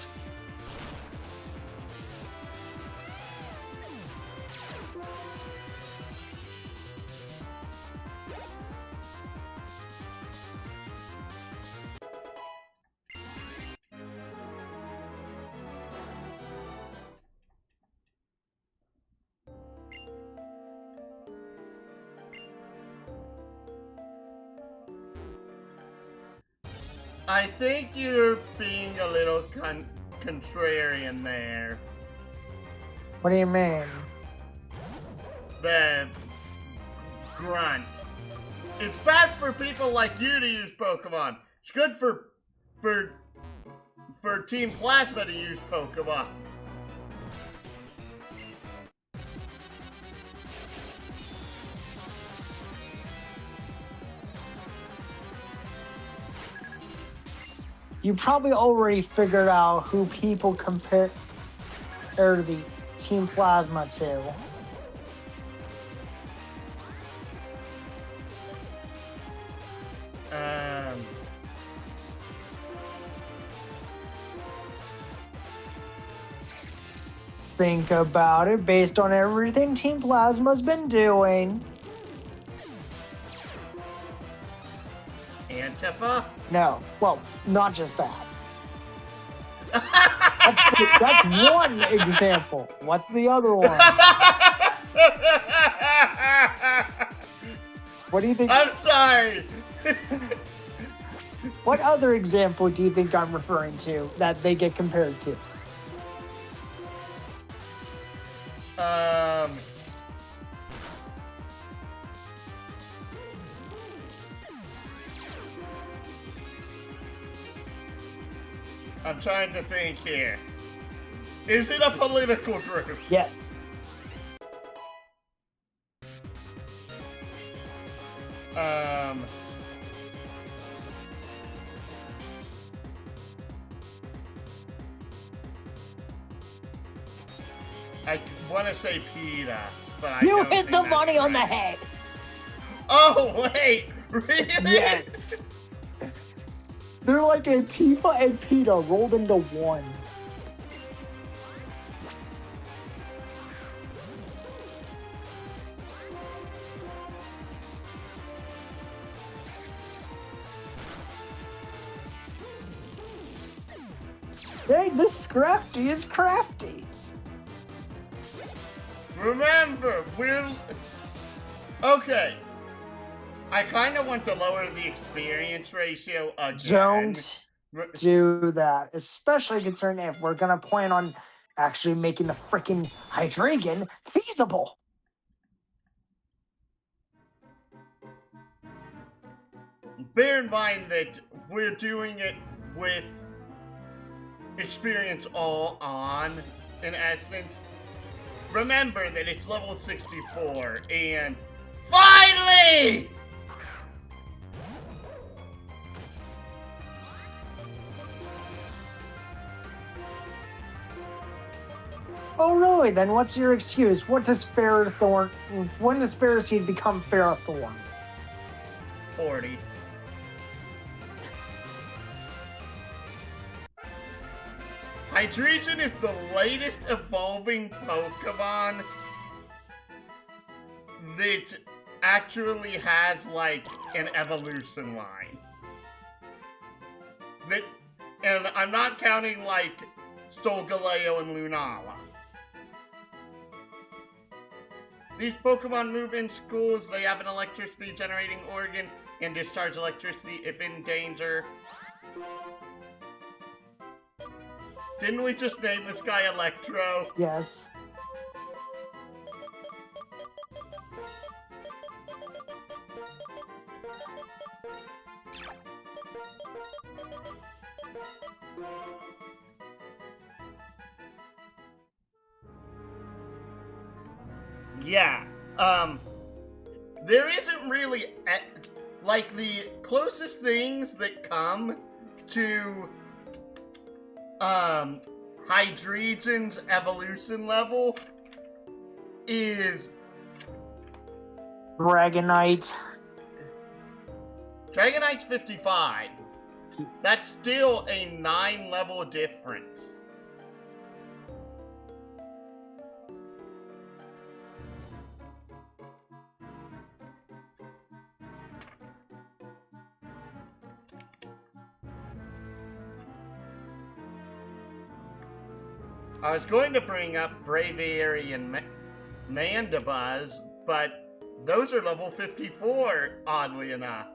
I think you're being a little contrarian there. What do you mean? The grunt. It's bad for people like you to use Pokemon. It's good for Team Plasma to use Pokemon. You probably already figured out who people compare the Team Plasma to. think about it, based on everything Team Plasma's been doing. Antifa? No, well, not just that. That's one example. What's the other one? What do you think? I'm sorry. What other example do you think I'm referring to that they get compared to? I'm trying to think here. Is it a political group? Yes. I want to say PETA, but I You don't hit think the that's money on the right. head. Oh, wait. Really? Yes. They're like Antifa and PETA rolled into one. Dang, this Scrafty is crafty. Remember, we're... Okay. I kind of want to lower the experience ratio again. Don't do that, especially concerning if we're gonna plan on actually making the freaking Hydreigon feasible. Bear in mind that we're doing it with experience all on, in essence. Remember that it's level 64, and finally! Oh really? Then what's your excuse? When does Ferroseed become Ferrothorn? 40. Hydreigon is the latest evolving Pokemon that actually has, like, an evolution line. And I'm not counting, like, Solgaleo and Lunala. These Pokemon move in schools, they have an electricity generating organ, and discharge electricity if in danger. Didn't we just name this guy Electro? Yes. Yeah, there isn't really, like, the closest things that come to, Hydreigon's evolution level is... Dragonite. Dragonite's 55. That's still a 9-level difference. I was going to bring up Braviary and Mandibuzz, but those are level 54, oddly enough.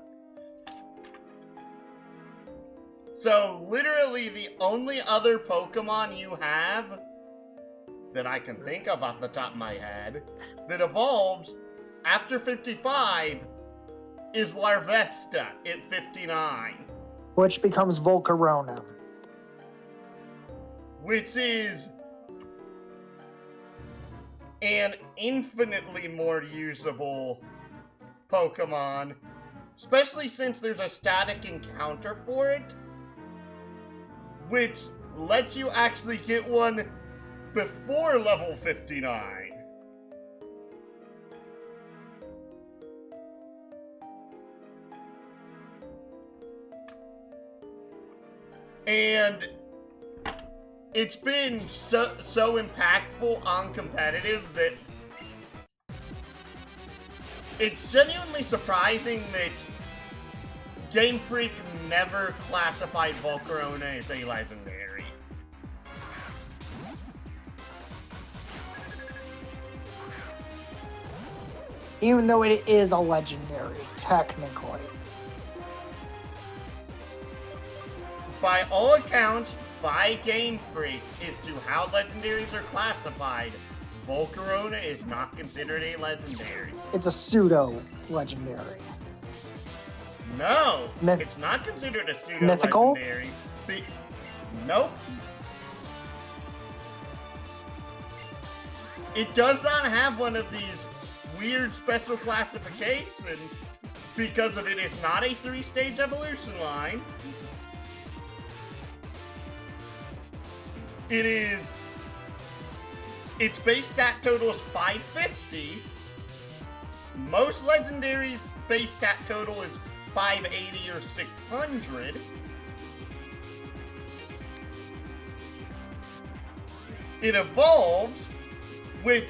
So, literally the only other Pokemon you have, that I can think of off the top of my head, that evolves after 55 is Larvesta at 59. Which becomes Volcarona. Which is an infinitely more usable Pokemon, especially since there's a static encounter for it, which lets you actually get one before level 59. And it's been so impactful on competitive that it's genuinely surprising that Game Freak never classified Volcarona as a legendary. Even though it is a legendary, technically. By all accounts, by Game Freak, as to how legendaries are classified, Volcarona is not considered a legendary. It's a pseudo-legendary. No, it's not considered a Mythical? pseudo-legendary. Nope. It does not have one of these weird special classifications because of it is not a 3-stage evolution line. Its base stat total is 550. Most legendaries' base stat total is 580 or 600. It evolves, which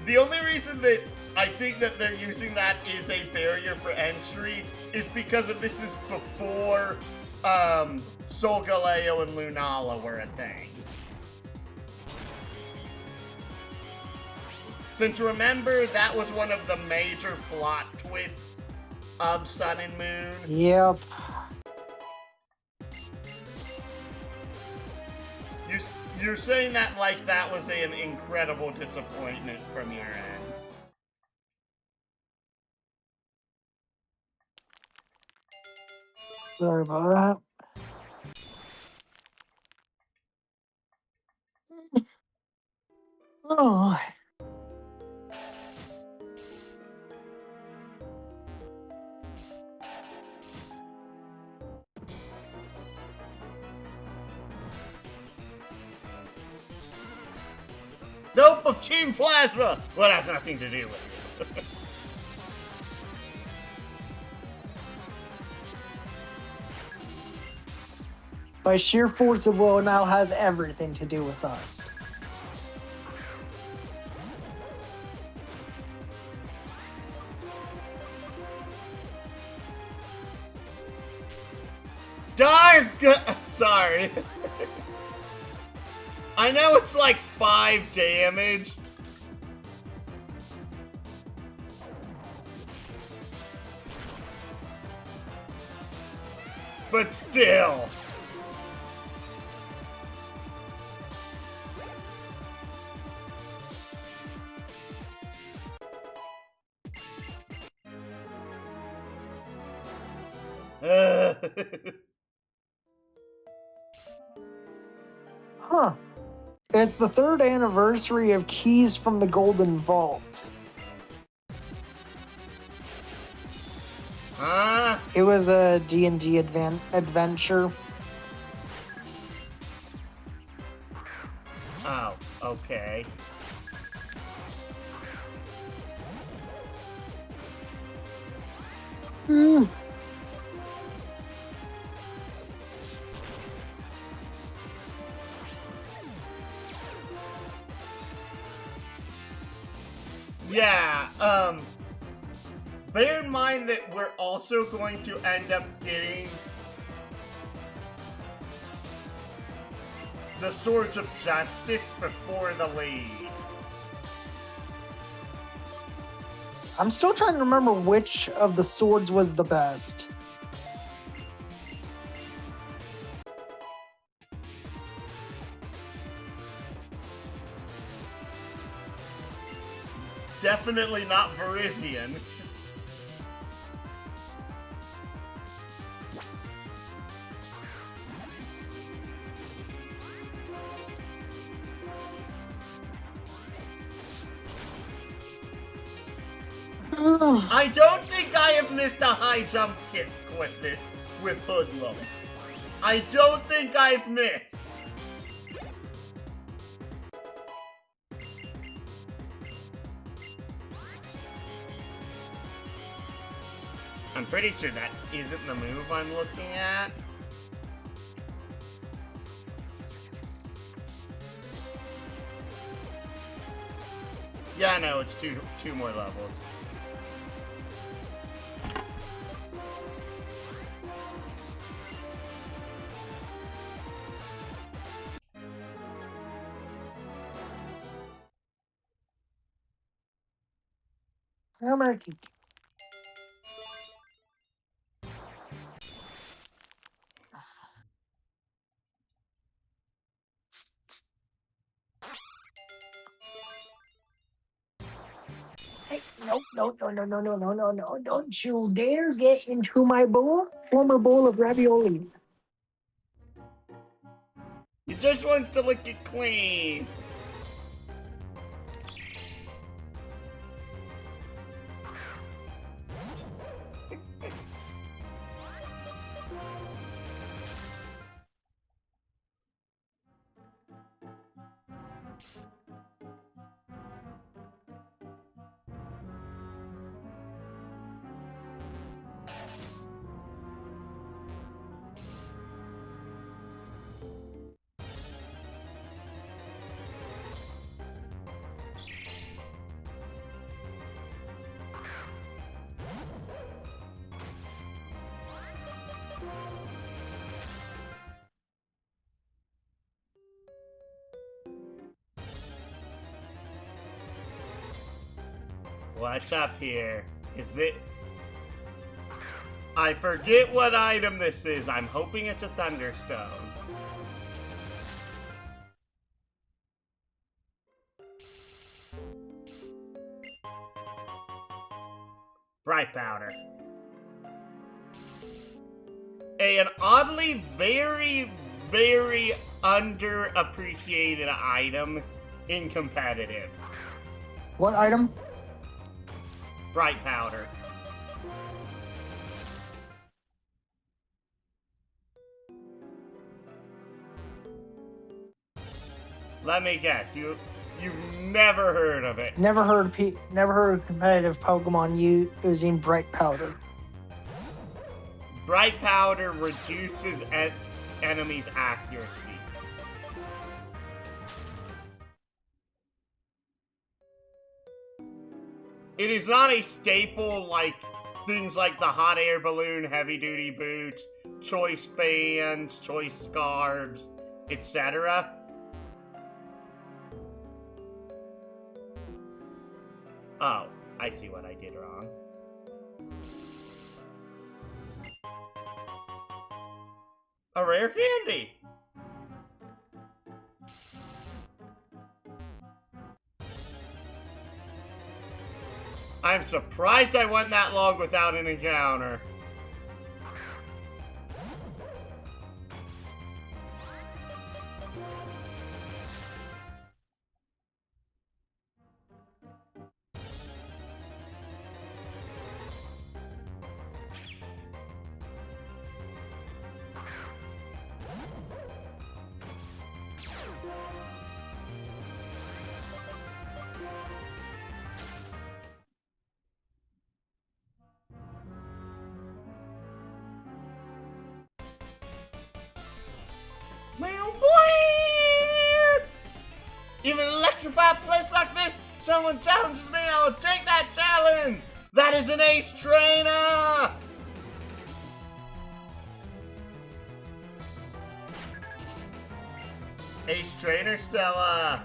the only reason that I think that they're using that is a barrier for entry is because of this is before Solgaleo and Lunala were a thing. Since remember, that was one of the major plot twists of Sun and Moon. Yep. You're saying that like that was an incredible disappointment from your end. Sorry about that. Oh. Nope, of Team Plasma! Well, that's nothing to do with it. By sheer force of will, it now has everything to do with us. Darn! Sorry. I know it's like 5 damage. But still. Huh. It's the 3rd anniversary of Keys from the Golden Vault. Huh? It was a D&D adventure. Oh, okay. Yeah, bear in mind that we're also going to end up getting the Swords of Justice before the league. I'm still trying to remember which of the swords was the best. Definitely not Verizian. I don't think I have missed a high jump kick with it, with Hoodlum. I don't think I've missed. I'm pretty sure that isn't the move I'm looking at. Yeah, no, it's two more levels. I'm gonna keep. Hey, no, don't you dare get into my former bowl of ravioli. He just wants to lick it clean. What's up here? Is this... I forget what item this is. I'm hoping it's a Thunderstone. Bright Powder. An oddly very, very underappreciated item in competitive. What item? Bright Powder. Let me guess, you've never heard of it. Never heard of competitive Pokemon using bright powder. Bright Powder reduces enemies' accuracy. It is not a staple like things like the hot air balloon, heavy duty boots, choice bands, choice scarves, etc. Oh, I see what I did wrong. A rare candy! I'm surprised I went that long without an encounter. Even an electrified place like this, someone challenges me, I will take that challenge! That is an ace trainer! Ace trainer, Stella!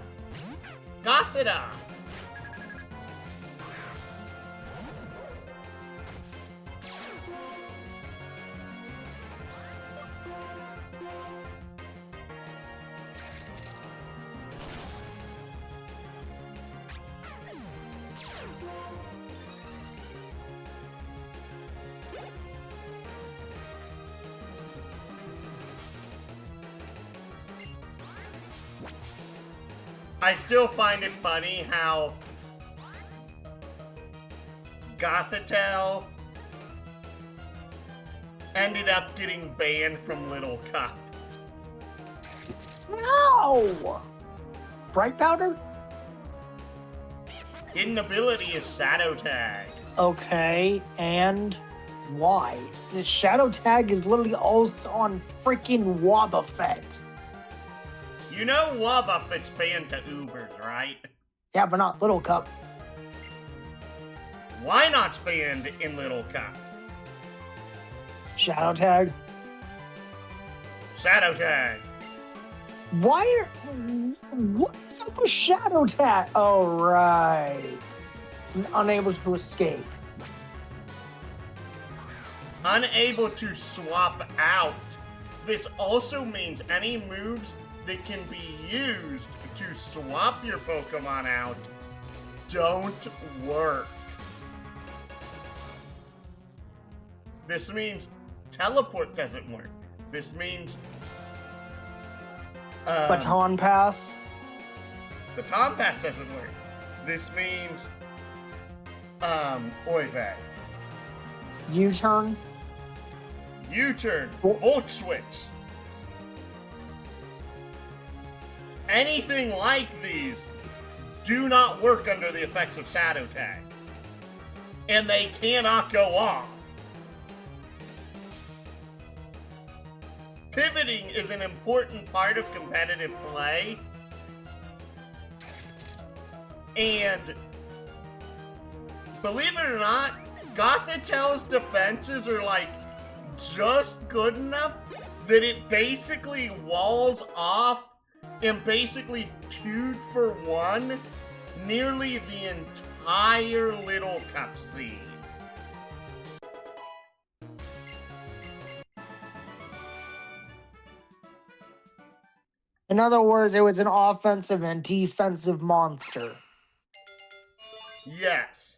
Gothita! I still find it funny how Gothitelle ended up getting banned from Little Cup. No! Bright powder? Hidden ability is Shadow Tag. Okay, and why? The Shadow Tag is literally also on freaking Wobbuffet. You know Wobbuffet's banned to Ubers, right? Yeah, but not Little Cup. Why not banned in Little Cup? Shadow Tag. Shadow Tag. What is up with Shadow Tag? Oh, right. Unable to escape. Unable to swap out. This also means any moves that can be used to swap your Pokemon out don't work. This means teleport doesn't work. This means Baton Pass. Baton Pass doesn't work. This means Oive. U-turn. U-turn. Volt switch. Anything like these do not work under the effects of Shadow Tag. And they cannot go off. Pivoting is an important part of competitive play. And believe it or not, Gothitel's defenses are like just good enough that it basically walls off and basically 2-for-1 nearly the entire Little Cup seed. In other words, it was an offensive and defensive monster. Yes.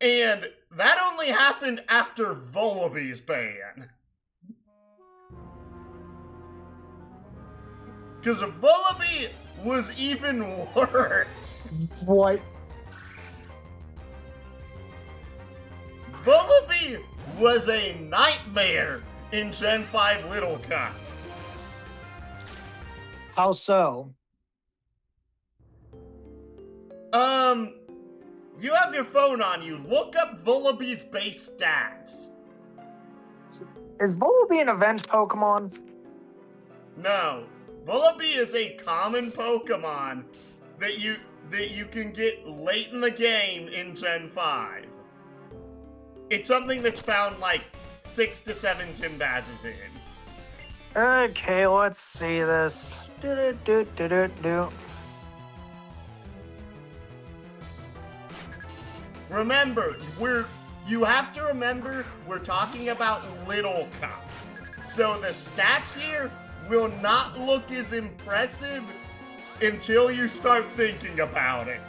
And that only happened after Vullaby's ban. Because Vullaby was even worse. What? Vullaby was a nightmare in Gen 5 Little Cup. How so? You have your phone on you. Look up Vullaby's base stats. Is Vullaby an event Pokemon? No. Vullaby is a common Pokemon that you can get late in the game in Gen 5. It's something that's found like 6 to 7 gym badges in. Okay, let's see this. Do. Remember, you have to remember we're talking about Little Cup. So the stats here will not look as impressive until you start thinking about it.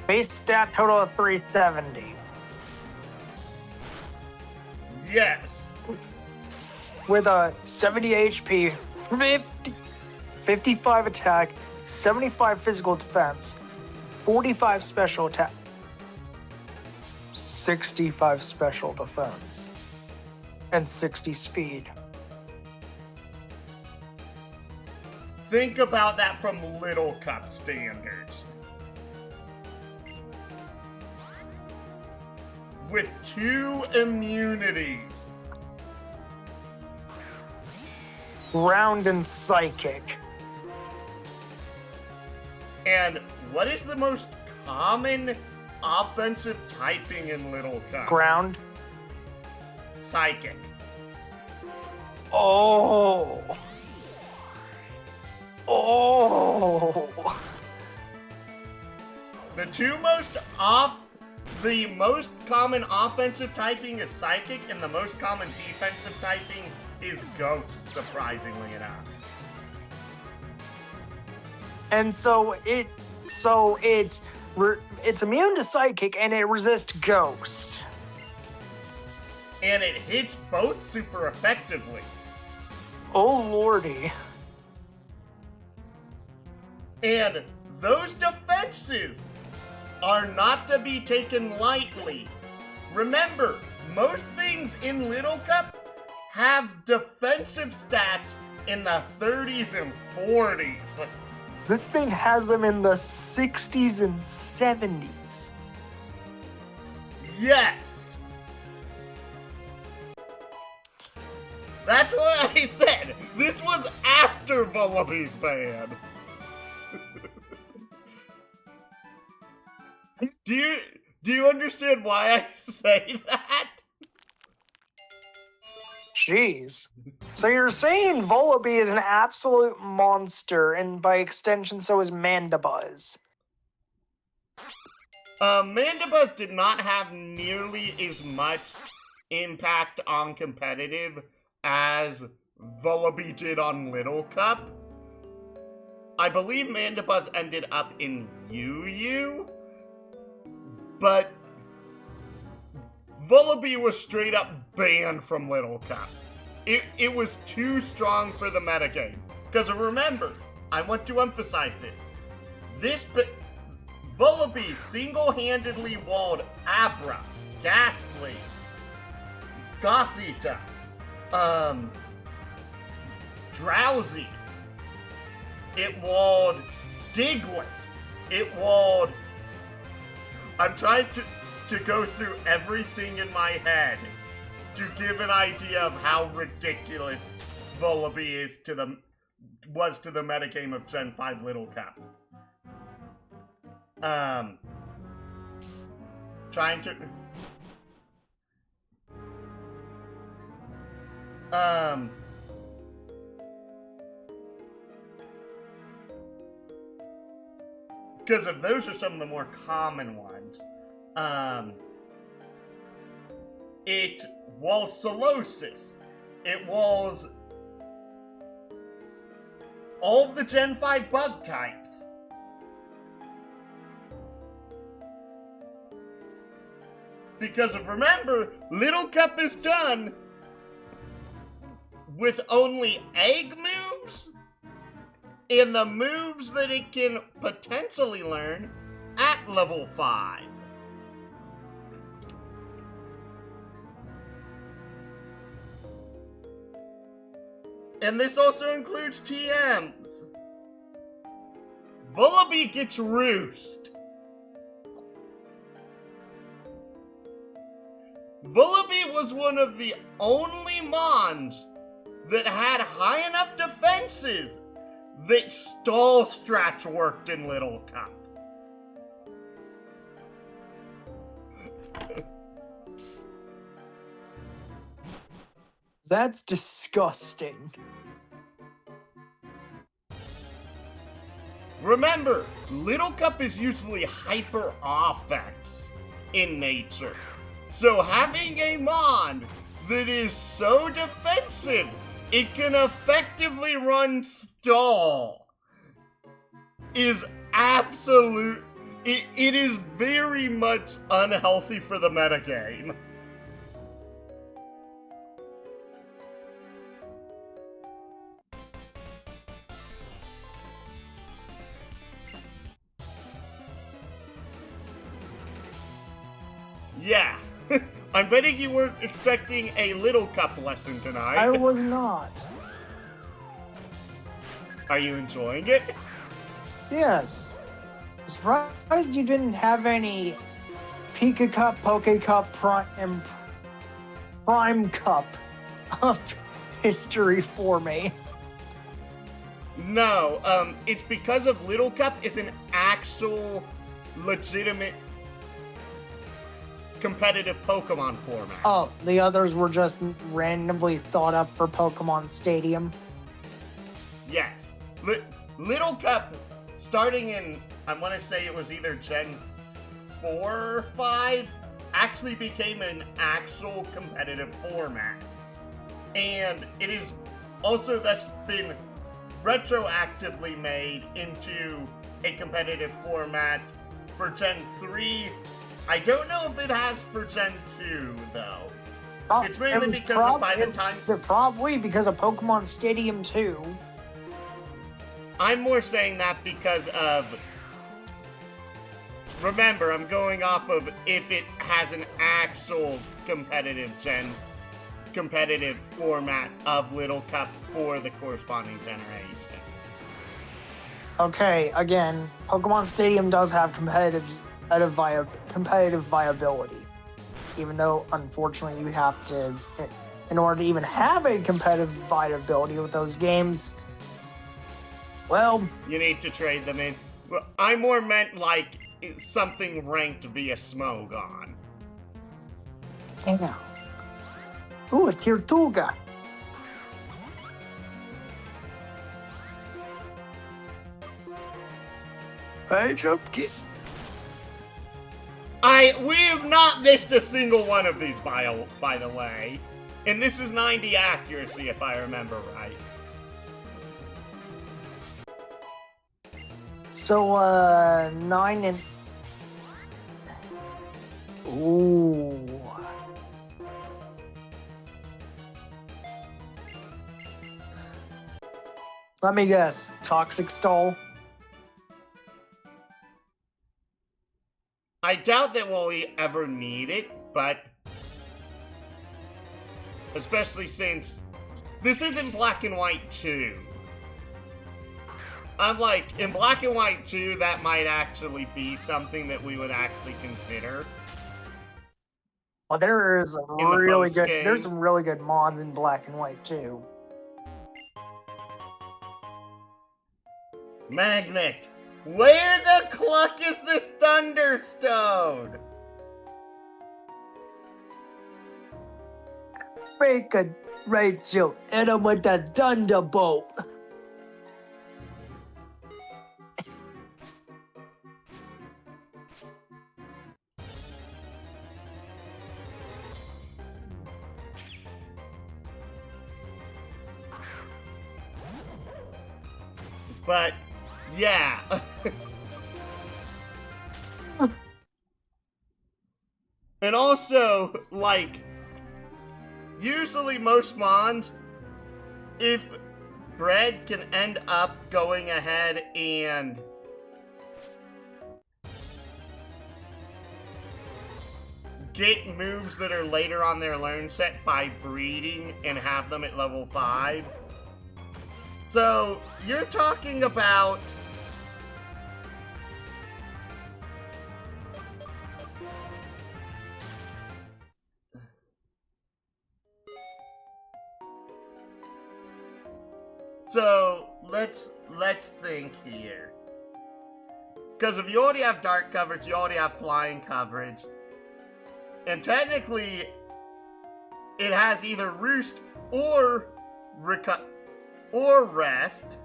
Base stat total of 370. Yes. With a 70 HP, 55 attack, 75 physical defense, 45 special attack, 65 special defense, and 60 speed. Think about that from Little Cup standards. With 2 immunities. Ground and Psychic. And what is the most common offensive typing in Little Cup? Ground. Psychic. Oh. The most common offensive typing is Psychic, and the most common defensive typing is Ghost, surprisingly enough. And so it's immune to Psychic and it resists Ghost. And it hits both super effectively. Oh lordy. And those defenses are not to be taken lightly. Remember, most things in Little Cup have defensive stats in the 30s and 40s. This thing has them in the 60s and 70s. Yes! That's what I said! This was after Vullaby's ban! Do you understand why I say that? Jeez. So you're saying Volibee is an absolute monster, and by extension, so is Mandibuzz. Mandibuzz did not have nearly as much impact on competitive as Volibee did on Little Cup. I believe Mandibuzz ended up in UU, but Volibee was straight up banned from Little Cup. It was too strong for the metagame. Because remember, I want to emphasize this. Volibee single-handedly walled Abra, Ghastly, Gothita, Drowsy. It walled Diglett. It walled... I'm trying to go through everything in my head to give an idea of how ridiculous Volibee was to the metagame of Gen 5 Little Cup. Trying to... Because if those are some of the more common ones. It was Solosis. It was all of the Gen 5 bug types. Because remember, Little Cup is done with only egg moves and the moves that it can potentially learn at level 5. And this also includes TMs. Volibee gets Roost. Volibee was one of the only Mons that had high enough defenses that stall strats worked in Little Cup. That's disgusting. Remember, Little Cup is usually hyper offense in nature. So having a Mon that is so defensive, it can effectively run stall is absolute. It is very much unhealthy for the metagame. Yeah, I'm betting you weren't expecting a Little Cup lesson tonight. I was not. Are you enjoying it? Yes. Surprised you didn't have any Pika Cup, Poke Cup, and Prime Cup of history for me. No, it's because of Little Cup is an actual legitimate competitive Pokemon format. Oh, the others were just randomly thought up for Pokemon Stadium. Yes. Little Cup, starting in, I want to say it was either Gen 4 or 5, actually became an actual competitive format. And it is also that's been retroactively made into a competitive format for Gen 3. I don't know if it has for Gen 2, though. It's mainly because by the time... They're probably because of Pokemon Stadium 2. I'm more saying that because of... Remember, I'm going off of if it has an actual competitive format of Little Cup for the corresponding generation. Okay, again, Pokemon Stadium does have competitive viability. Even though, unfortunately, you have to, in order to even have a competitive viability with those games, well... You need to trade them in. Well, I more meant like something ranked via Smogon. Yeah. Ooh, a Tortuga. Hey, jump kid. We have not missed a single one of these, by the way. And this is 90 accuracy, if I remember right. So, 9 and... Ooh. Let me guess. Toxic Stall? I doubt that we'll ever need it, but... Especially since... This isn't Black and White 2. Unlike, in Black and White 2, that might actually be something that we would actually consider. Well, there is In the really good. post-game. There's some really good mods in Black and White too. Magnet! Where the cluck is this Thunderstone? Make a Rachel, hit him with the Thunderbolt. But, yeah. And also, like, usually most mons, if Bread can end up going ahead and get moves that are later on their learn set by breeding and have them at level 5. So, you're talking about... So, let's think here. Because if you already have dark coverage, you already have flying coverage. And technically, it has either Roost or Rest.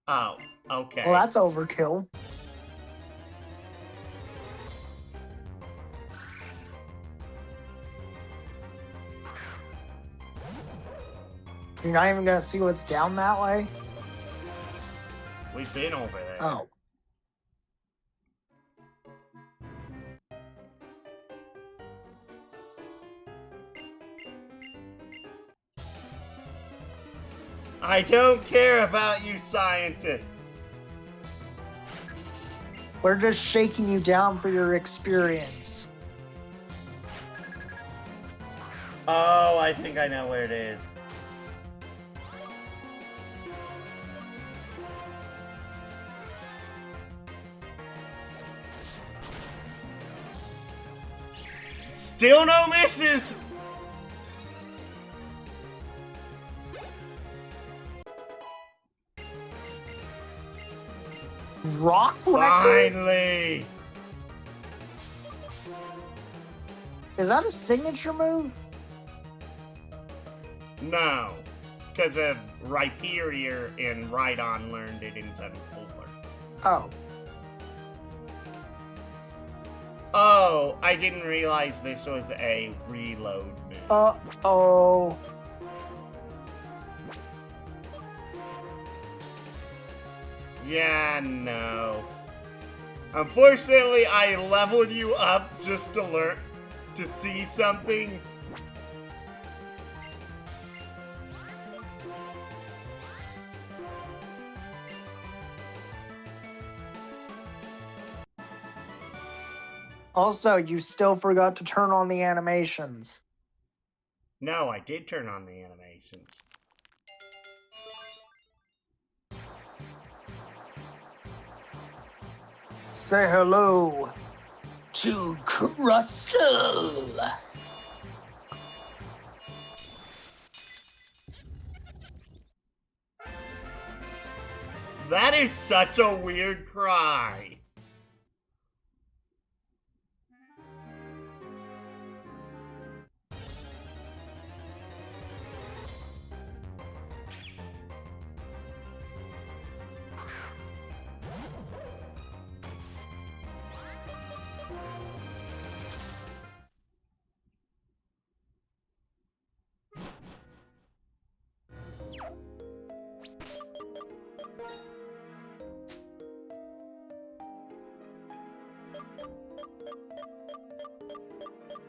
Oh, okay. Well, that's overkill. You're not even gonna see what's down that way? We've been over there. Oh. I don't care about you scientists. We're just shaking you down for your experience. Oh, I think I know where it is. Still no misses! Rock Record? Finally! Is that a signature move? No. Because of Rhyperior and Rhydon learned it in 7-4. Oh. Oh, I didn't realize this was a reload move. Uh-oh. Yeah, no. Unfortunately, I leveled you up just to see something. Also, you still forgot to turn on the animations. No, I did turn on the animations. Say hello to Crustle. That is such a weird cry.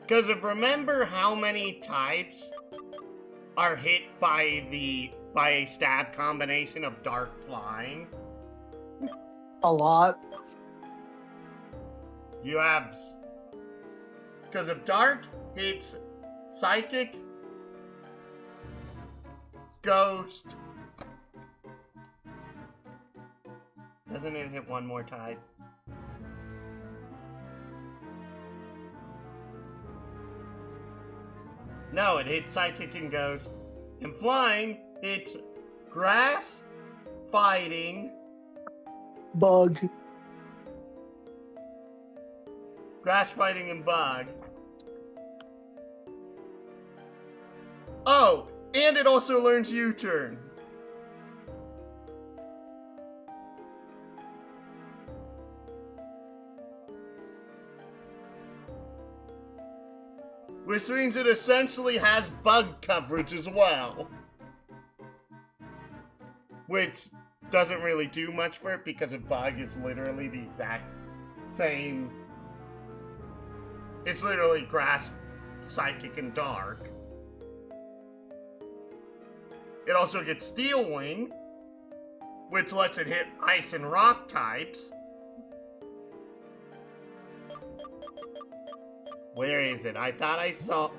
Because remember how many types are hit by a stab combination of dark flying? A lot. You have... Because if dark hits psychic, ghost... Doesn't it hit one more type? No, it hits psychic and ghost. And flying, it's grass, fighting, Bug. grass, fighting, and bug. Oh, and it also learns U-turn. Which means it essentially has bug coverage as well. Which doesn't really do much for it because a bug is literally the exact same. It's literally grass, psychic, and dark. It also gets Steel Wing, which lets it hit ice and rock types. Where is it? I thought I saw...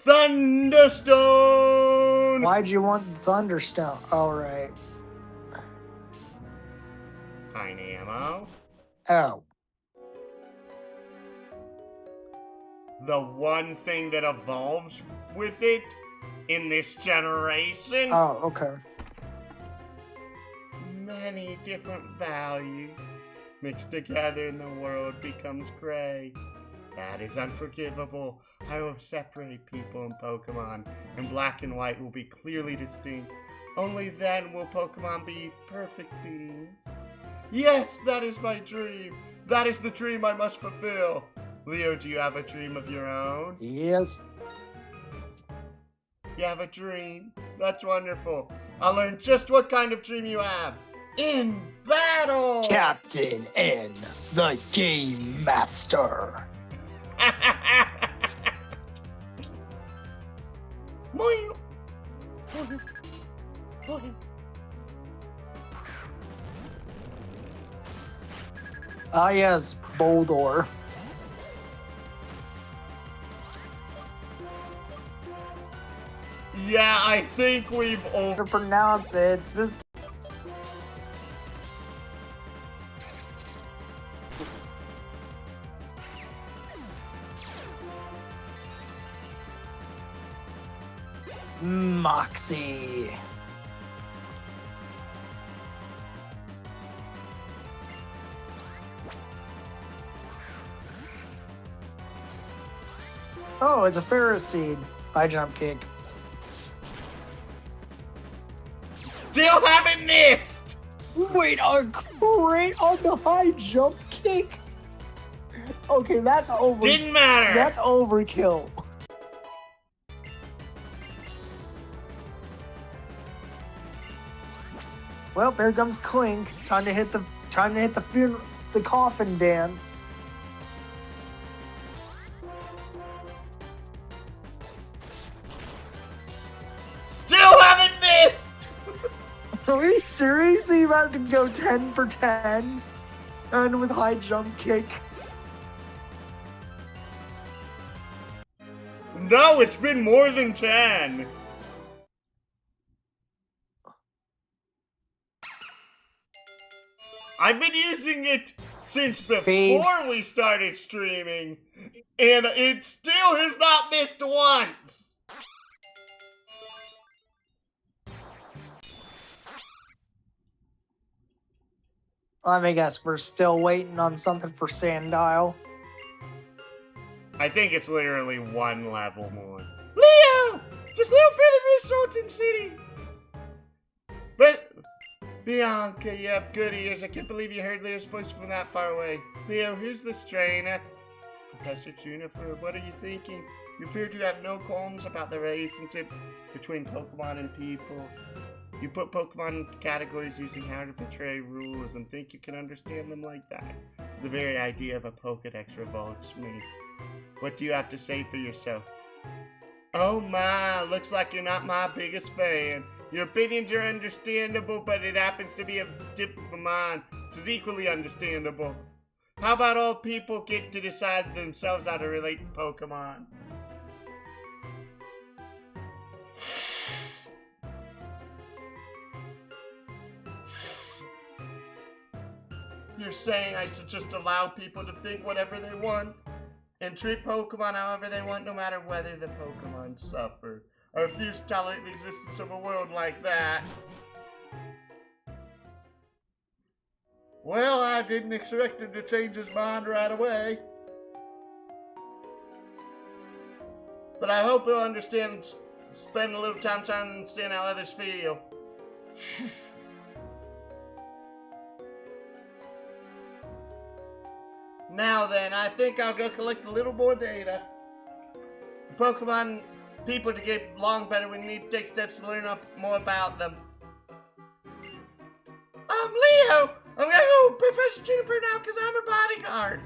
Thunderstone! Why'd you want Thunderstone? All right. Tiny ammo. Oh. The one thing that evolves with it in this generation. Oh, okay. Many different values mixed together and the world becomes gray. That is unforgivable. I will separate people and Pokemon, and black and white will be clearly distinct. Only then will Pokemon be perfect beings. Yes, that is my dream. That is the dream I must fulfill. Leo, do you have a dream of your own? Yes. You have a dream? That's wonderful. I'll learn just what kind of dream you have. In battle! Captain N, the Game Master. Ah, yes, Boldor. Yeah, I think we've To pronounce it, it's just. Moxie. Oh, it's a Ferroseed. High jump kick. still haven't missed! Wait, a crit on the high jump kick? Okay, that's over. Didn't matter! That's overkill. Well, there comes Clink. Time to hit the the coffin dance. Still haven't missed! Are we seriously about to go 10 for 10? And with high jump kick. No, it's been more than 10. I've been using it since before we started streaming, and it still has not missed once. Let me guess, we're still waiting on something for Sandile. I think it's literally one level more. Leo! Just a little further research in city. But Bianca, you have good ears. I can't believe you heard Leo's voice from that far away. Leo, who's this trainer? Professor Juniper, what are you thinking? You appear to have no qualms about the relationship between Pokemon and people. You put Pokemon into categories using how to portray rules and think you can understand them like that. The very idea of a Pokedex revolts me. What do you have to say for yourself? Oh my, looks like you're not my biggest fan. Your opinions are understandable, but it happens to be different from mine. It's equally understandable. How about all people get to decide themselves how to relate to Pokemon? You're saying I should just allow people to think whatever they want and treat Pokemon however they want, no matter whether the Pokemon suffer. I refuse to tolerate the existence of a world like that. Well, I didn't expect him to change his mind right away. But I hope he'll understand, spend a little time trying to understand how others feel. Now then, I think I'll go collect a little more data. For Pokemon people to get along better, we need to take steps to learn more about them. Leo! I'm gonna go with Professor Juniper now because I'm her bodyguard.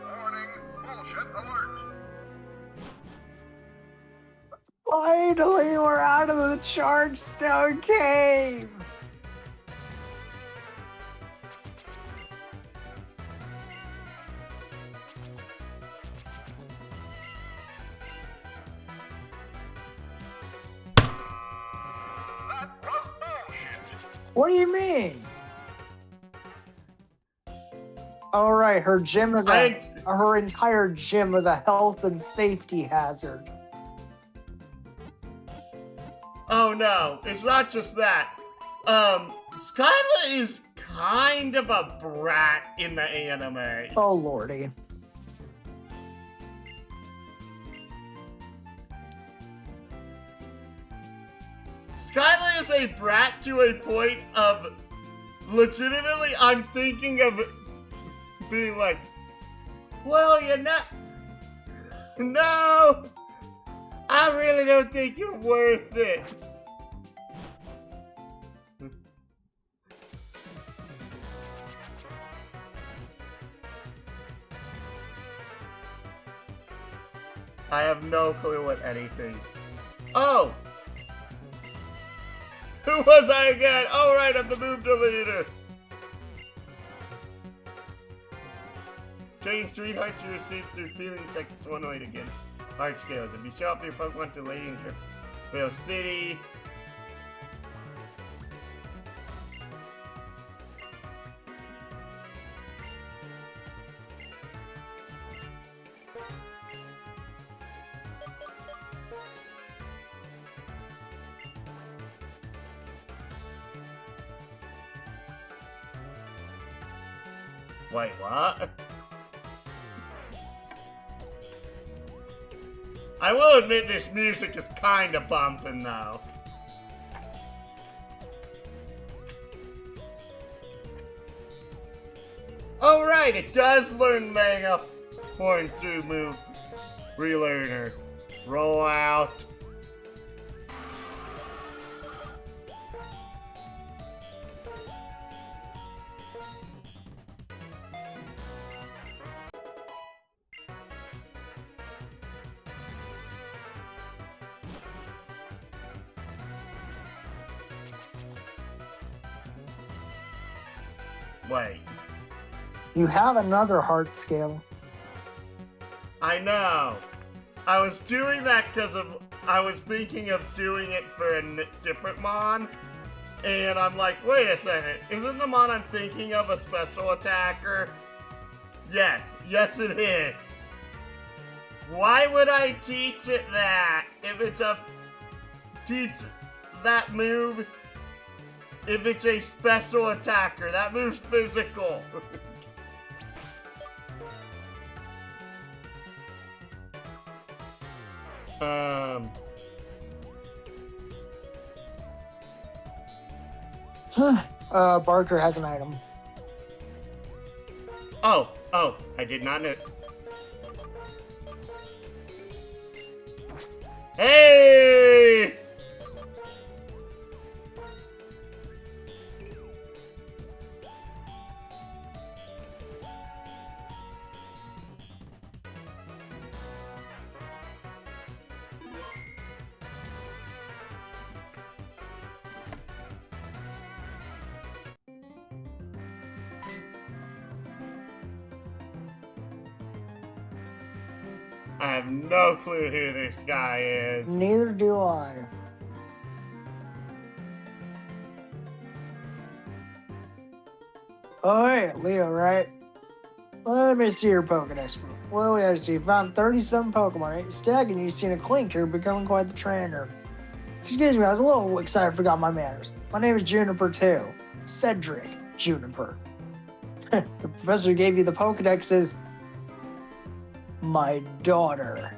Warning, bullshit alert. Finally, we're out of the Chargestone Cave! That was bullshit. What do you mean? All right, her gym is her entire gym was a health and safety hazard. Oh no, it's not just that. Skyla is kind of a brat in the anime. Oh lordy. Skyla is a brat to a point of legitimately I'm thinking of being like, well, you're not. No! I really don't think you're worth it. I have no clue what anything. Oh! Who was I again? Oh, right, I'm the move deleter. Change 3 hearts you receive through feeling sex to 108 again. Heart scales. If you show up your Pokemon to Lady Trail City. Wait, what? I will admit this music is kinda bumping though. Oh right, it does learn Mega Horn through move relearner. Roll out. Wait. You have another heart scale. I know. I was doing that because I was thinking of doing it for a different mon. And I'm like, wait a second, isn't the mon I'm thinking of a special attacker? Yes, it is. Why would I teach it that if it's teach that move if it's a special attacker? That move's physical. Barker has an item. Oh, I did not know. Hey! I have no clue who this guy is. Neither do I. Oh, hey, Leo, right? Let me see your Pokedex. What do we have to see? You found 37 Pokemon, right? Stacking, you've seen a clinker, becoming quite the trainer. Excuse me, I was a little excited, forgot my manners. My name is Juniper, too. Cedric Juniper. The professor gave you the Pokedexes. My daughter.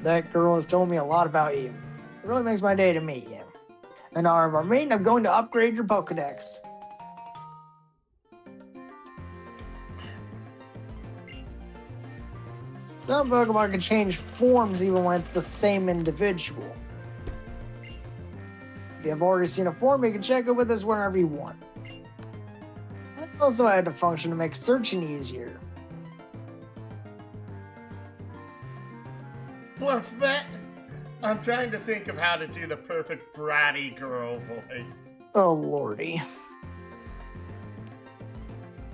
That girl has told me a lot about you. It really makes my day to meet you. In honor of our meeting, I'm going to upgrade your Pokedex. Some Pokemon can change forms even when it's the same individual. If you have already seen a form, you can check it with us whenever you want. I also added a function to make searching easier. I'm trying to think of how to do the perfect bratty girl voice. Oh, lordy.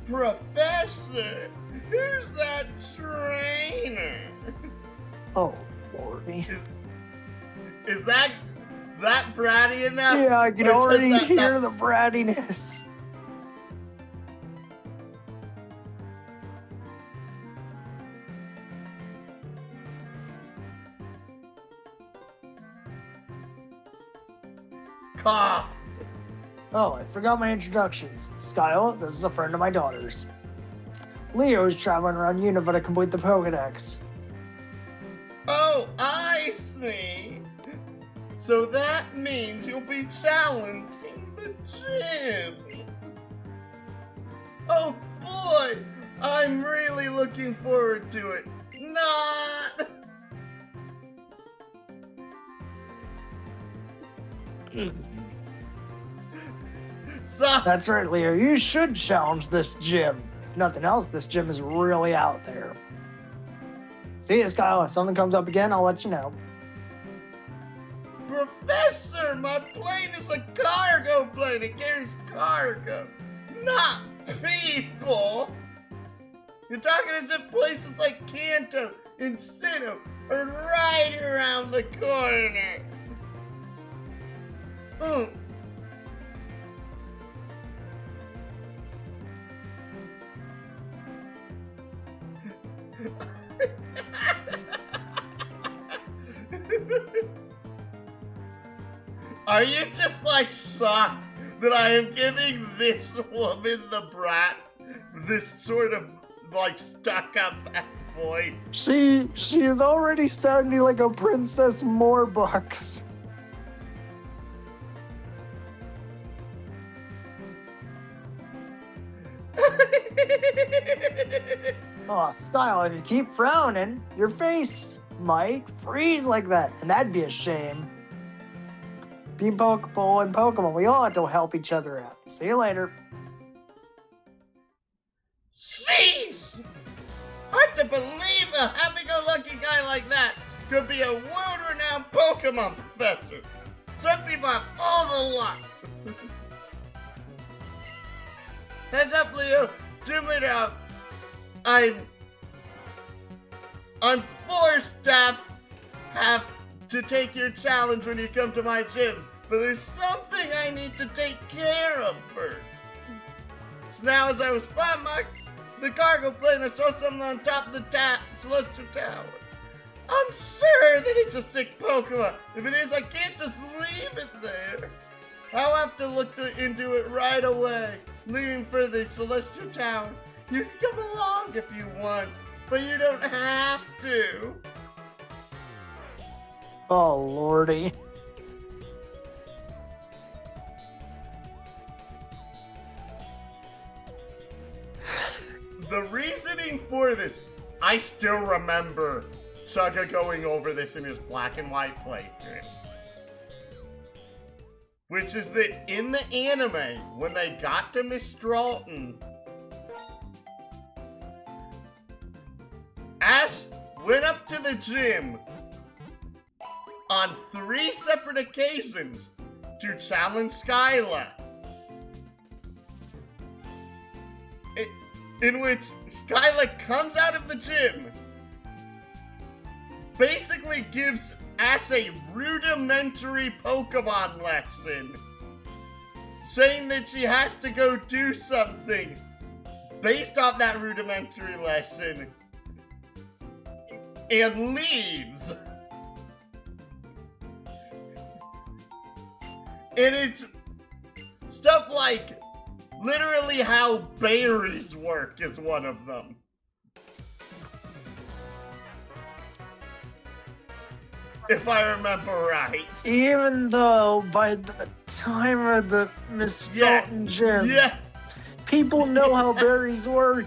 Professor, who's that trainer? Oh, lordy. Is that bratty enough? Yeah, I can already hear the brattiness. Cough. Oh, I forgot my introductions. Skyle, this is a friend of my daughter's. Leo is traveling around Unova to complete the Pokedex. Oh, I see. So that means you'll be challenging the gym. Oh boy, I'm really looking forward to it. Not. So, That's right, Leo. You should challenge this gym. If nothing else, this gym is really out there. See you, Skyle. If something comes up again, I'll let you know. Professor, my plane is a cargo plane. It carries cargo, not people. You're talking as if places like Kanto and Sinnoh are right around the corner. Are you just like shocked that I am giving this woman the brat this sort of like stuck up voice? She is already sounding like a Princess Morbucks. Oh, Skyle, if you keep frowning, your face might freeze like that, and that'd be a shame. Being Pokeball and Pokemon, we all have to help each other out. See you later. Sheesh! Hard to believe a happy-go-lucky guy like that could be a world-renowned Pokemon professor. Some people have all the luck. Heads up, Leo. Gym leader out. I'm forced to have to take your challenge when you come to my gym, but there's something I need to take care of first. So now as I was flying the cargo plane, I saw something on top of the Celestial Tower. I'm sure that it's a sick Pokemon. If it is, I can't just leave it there. I'll have to look into it right away, leaving for the Celestial Tower. You can come along if you want, but you don't have to. Oh, lordy. The reasoning for this, I still remember Chugga going over this in his black and white playthrough. Which is that in the anime, when they got to Miss Stroughton, Ash went up to the gym on 3 separate occasions to challenge Skyla. In which Skyla comes out of the gym, basically gives Ash a rudimentary Pokemon lesson, saying that she has to go do something based off that rudimentary lesson, and leaves. And it's stuff like literally how berries work is one of them. If I remember right. Even though by the time of the Miss Stoughton gym, Yes! people know how berries work.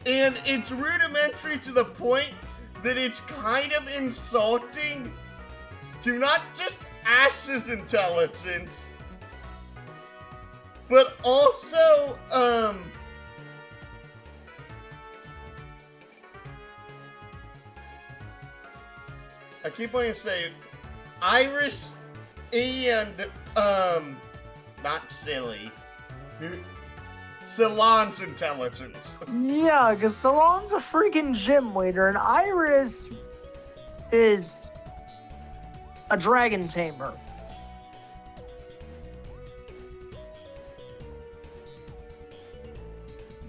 And it's rudimentary to the point that it's kind of insulting to not just Ash's intelligence, but also, I keep wanting to say Iris and, not Silly, Ceylon's intelligence. Yeah, because Salon's a freaking gym leader, and Iris is a dragon tamer.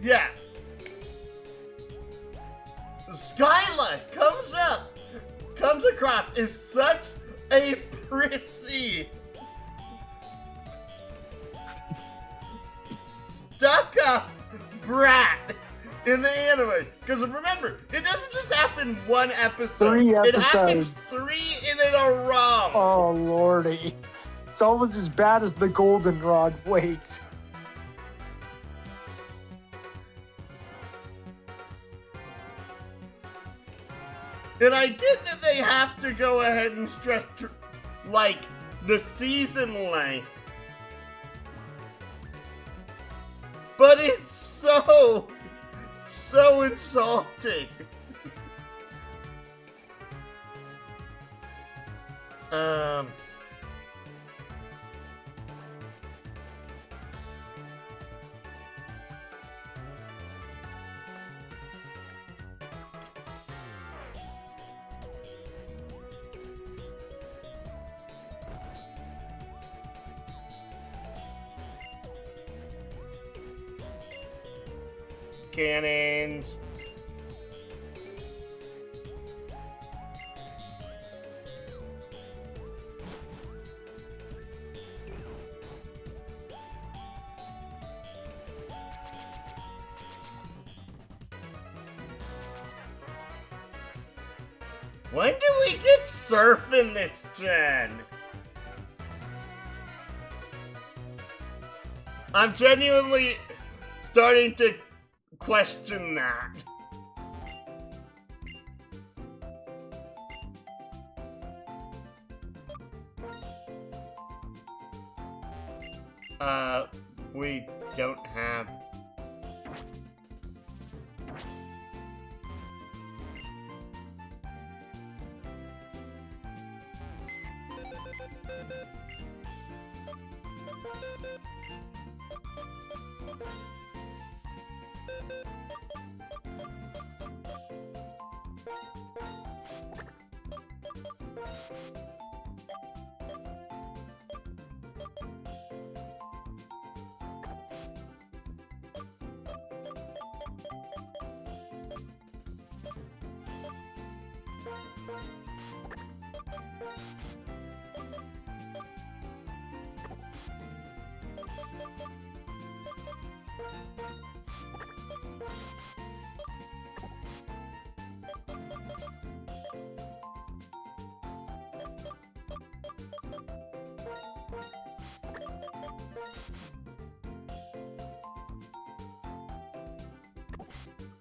Yeah. Skyla comes across as such a prissy, stuck-up brat in the anime. Because remember, it doesn't just happen one episode. 3 It happens episodes. 3 in a row. Oh, lordy. It's almost as bad as the goldenrod. Wait. And I get that they have to go ahead and stress, like, the season length. But it's so insulting. Cannons. When do we get surf in this gen? I'm genuinely starting to question that. We don't have...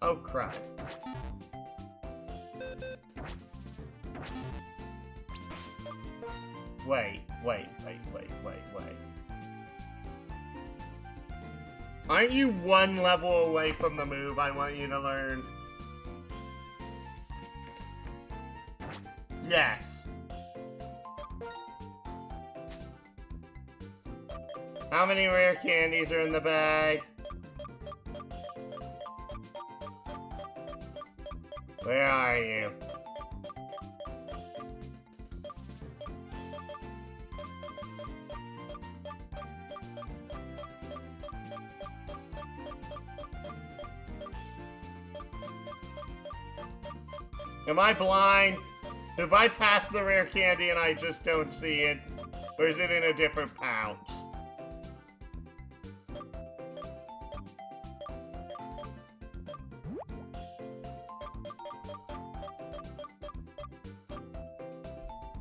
Oh crap. Wait. Aren't you one level away from the move I want you to learn? Yes. How many rare candies are in the bag? Where are you? Am I blind? Have I passed the rare candy and I just don't see it? Or is it in a different pouch?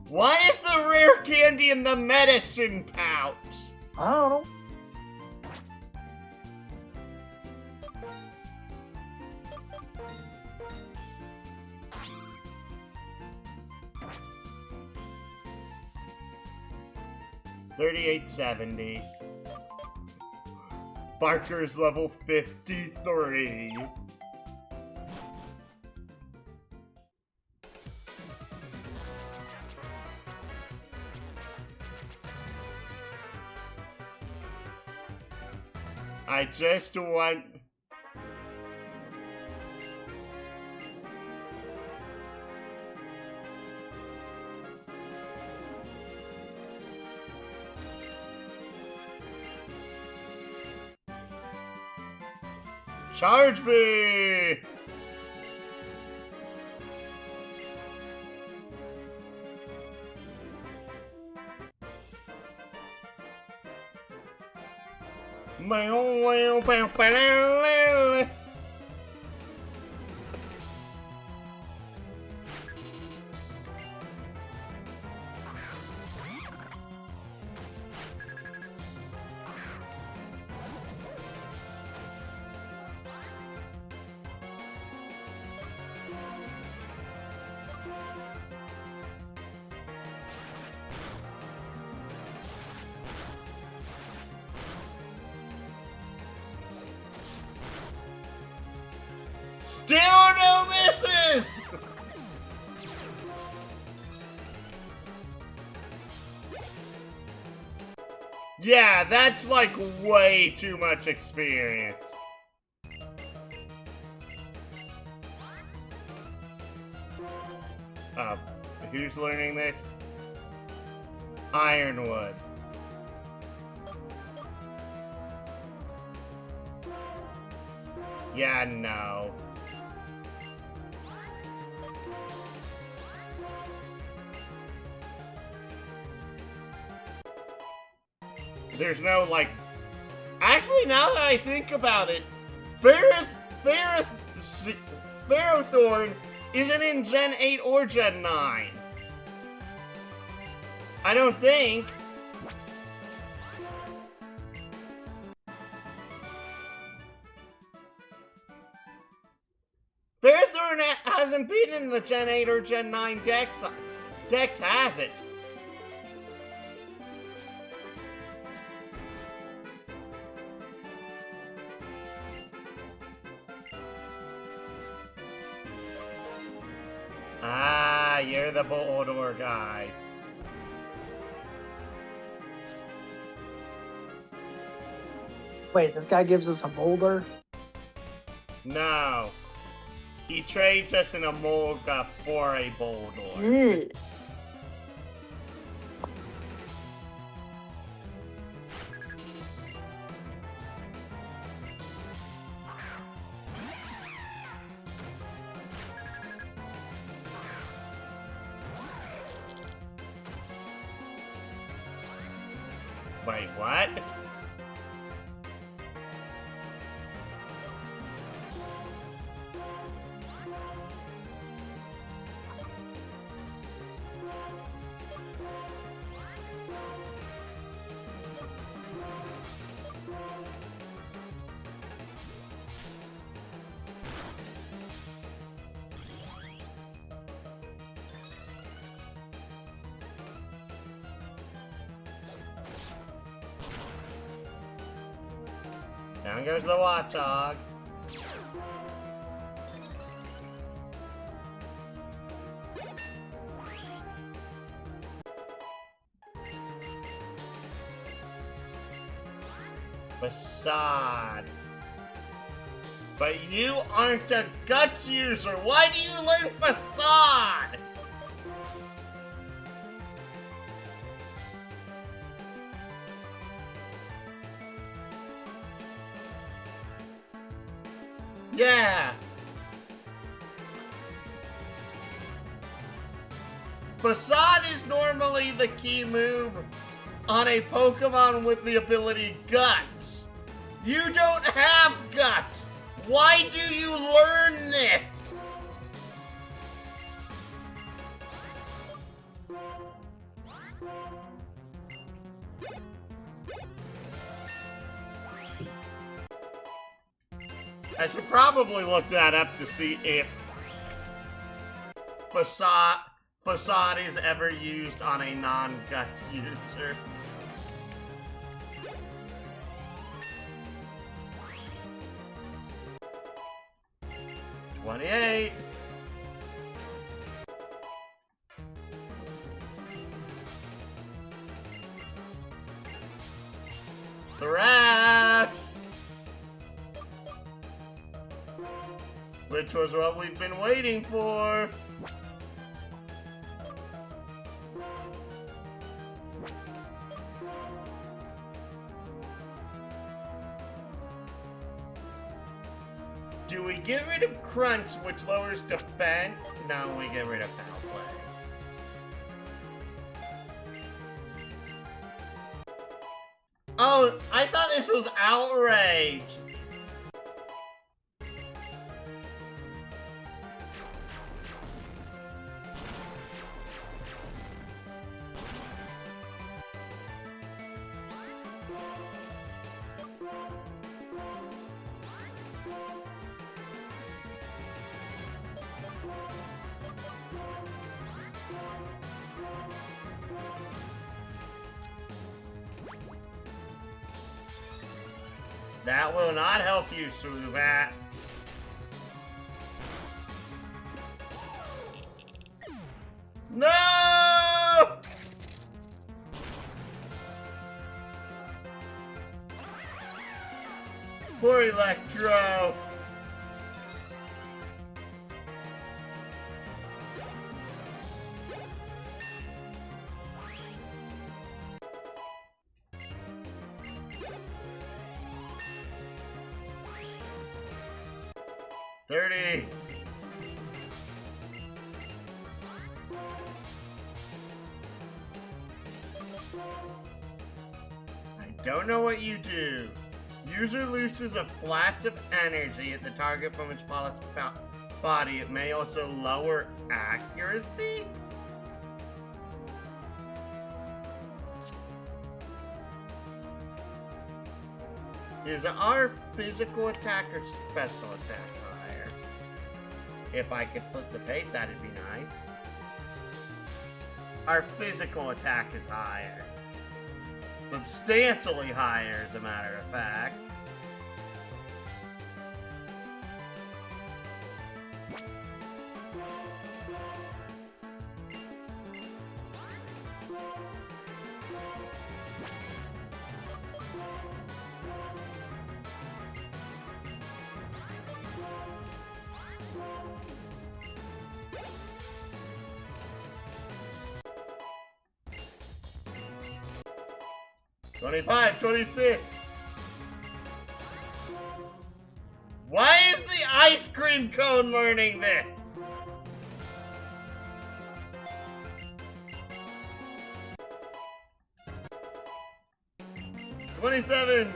Why is the rare candy in the medicine pouch? I don't know. $38.70. Barker's level 53. I just want... Charge me! Still no misses! Yeah, that's like way too much experience. Who's learning this? Ironwood. Yeah, no. There's no, like... Actually, now that I think about it, Ferrothorn isn't in Gen 8 or Gen 9. I don't think. Ferrothorn hasn't been in the Gen 8 or Gen 9 Dex. Dex has it. Ah, you're the Boldor guy. Wait, this guy gives us a boulder? No. He trades us in a Molga for a boulder. Yeah. Wait, what? Down goes the watchdog. Facade. But you aren't a guts user. Why do you learn facade? Yeah. Facade is normally the key move on a Pokemon with the ability Guts. You don't have Guts. Why do you learn this? I should probably look that up to see if Facade is ever used on a non-Guts user. $28. Thrash! Which was what we've been waiting for. Do we get rid of Crunch, which lowers defense? No, we get rid of Foul Play. Oh, I thought this was Outrage. That will not help you, Subat. No! Poor Electro. $30. I don't know what you do. User loses a flash of energy at the target from its body. It may also lower accuracy? Is our physical attack or special attack higher? If I could flip the page, that'd be nice. Our physical attack is higher. Substantially higher, as a matter of fact. 25, 26. Why is the ice cream cone learning this? 27.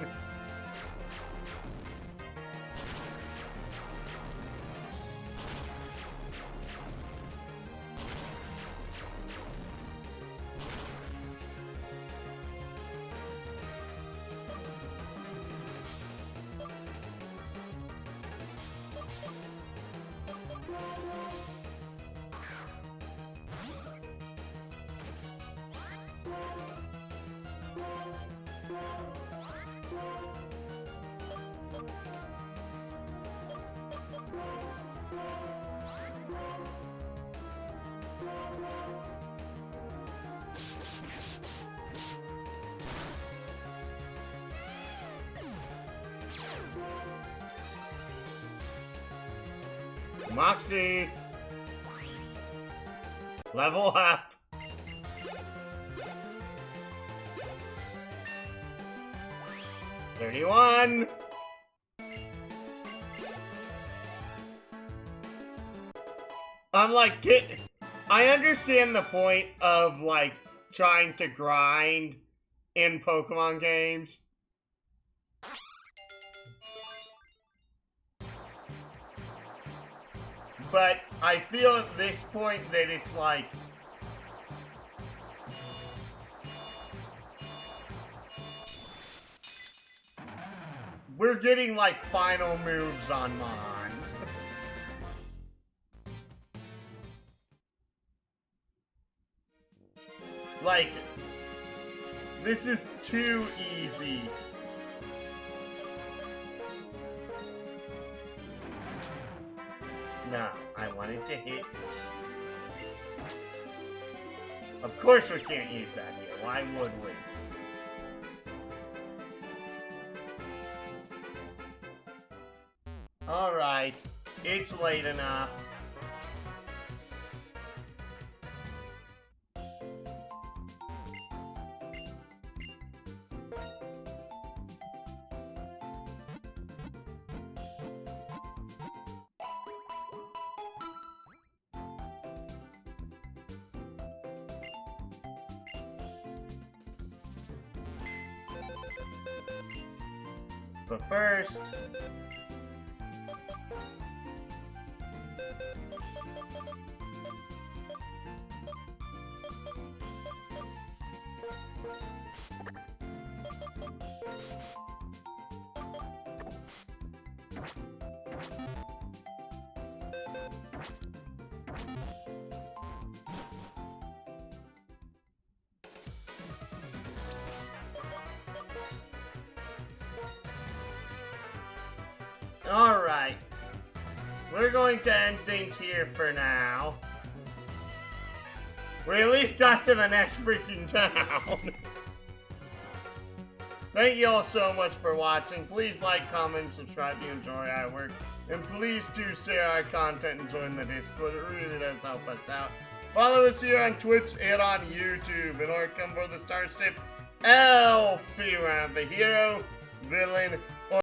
Moxie. Level up. $31. I'm like, I understand the point of like trying to grind in Pokemon games. But I feel at this point that it's like, we're getting like final moves on Mons. Like, this is too easy. No, I wanted to hit. Of course we can't use that here. Why would we? Alright, it's late enough. But first, alright, we're going to end things here for now. We at least got to the next freaking town. Thank you all so much for watching. Please like, comment, subscribe if you enjoy our work. And please do share our content and join the Discord. It really does help us out. Follow us here on Twitch and on YouTube. In order to come for the Starship LP round, the hero, villain,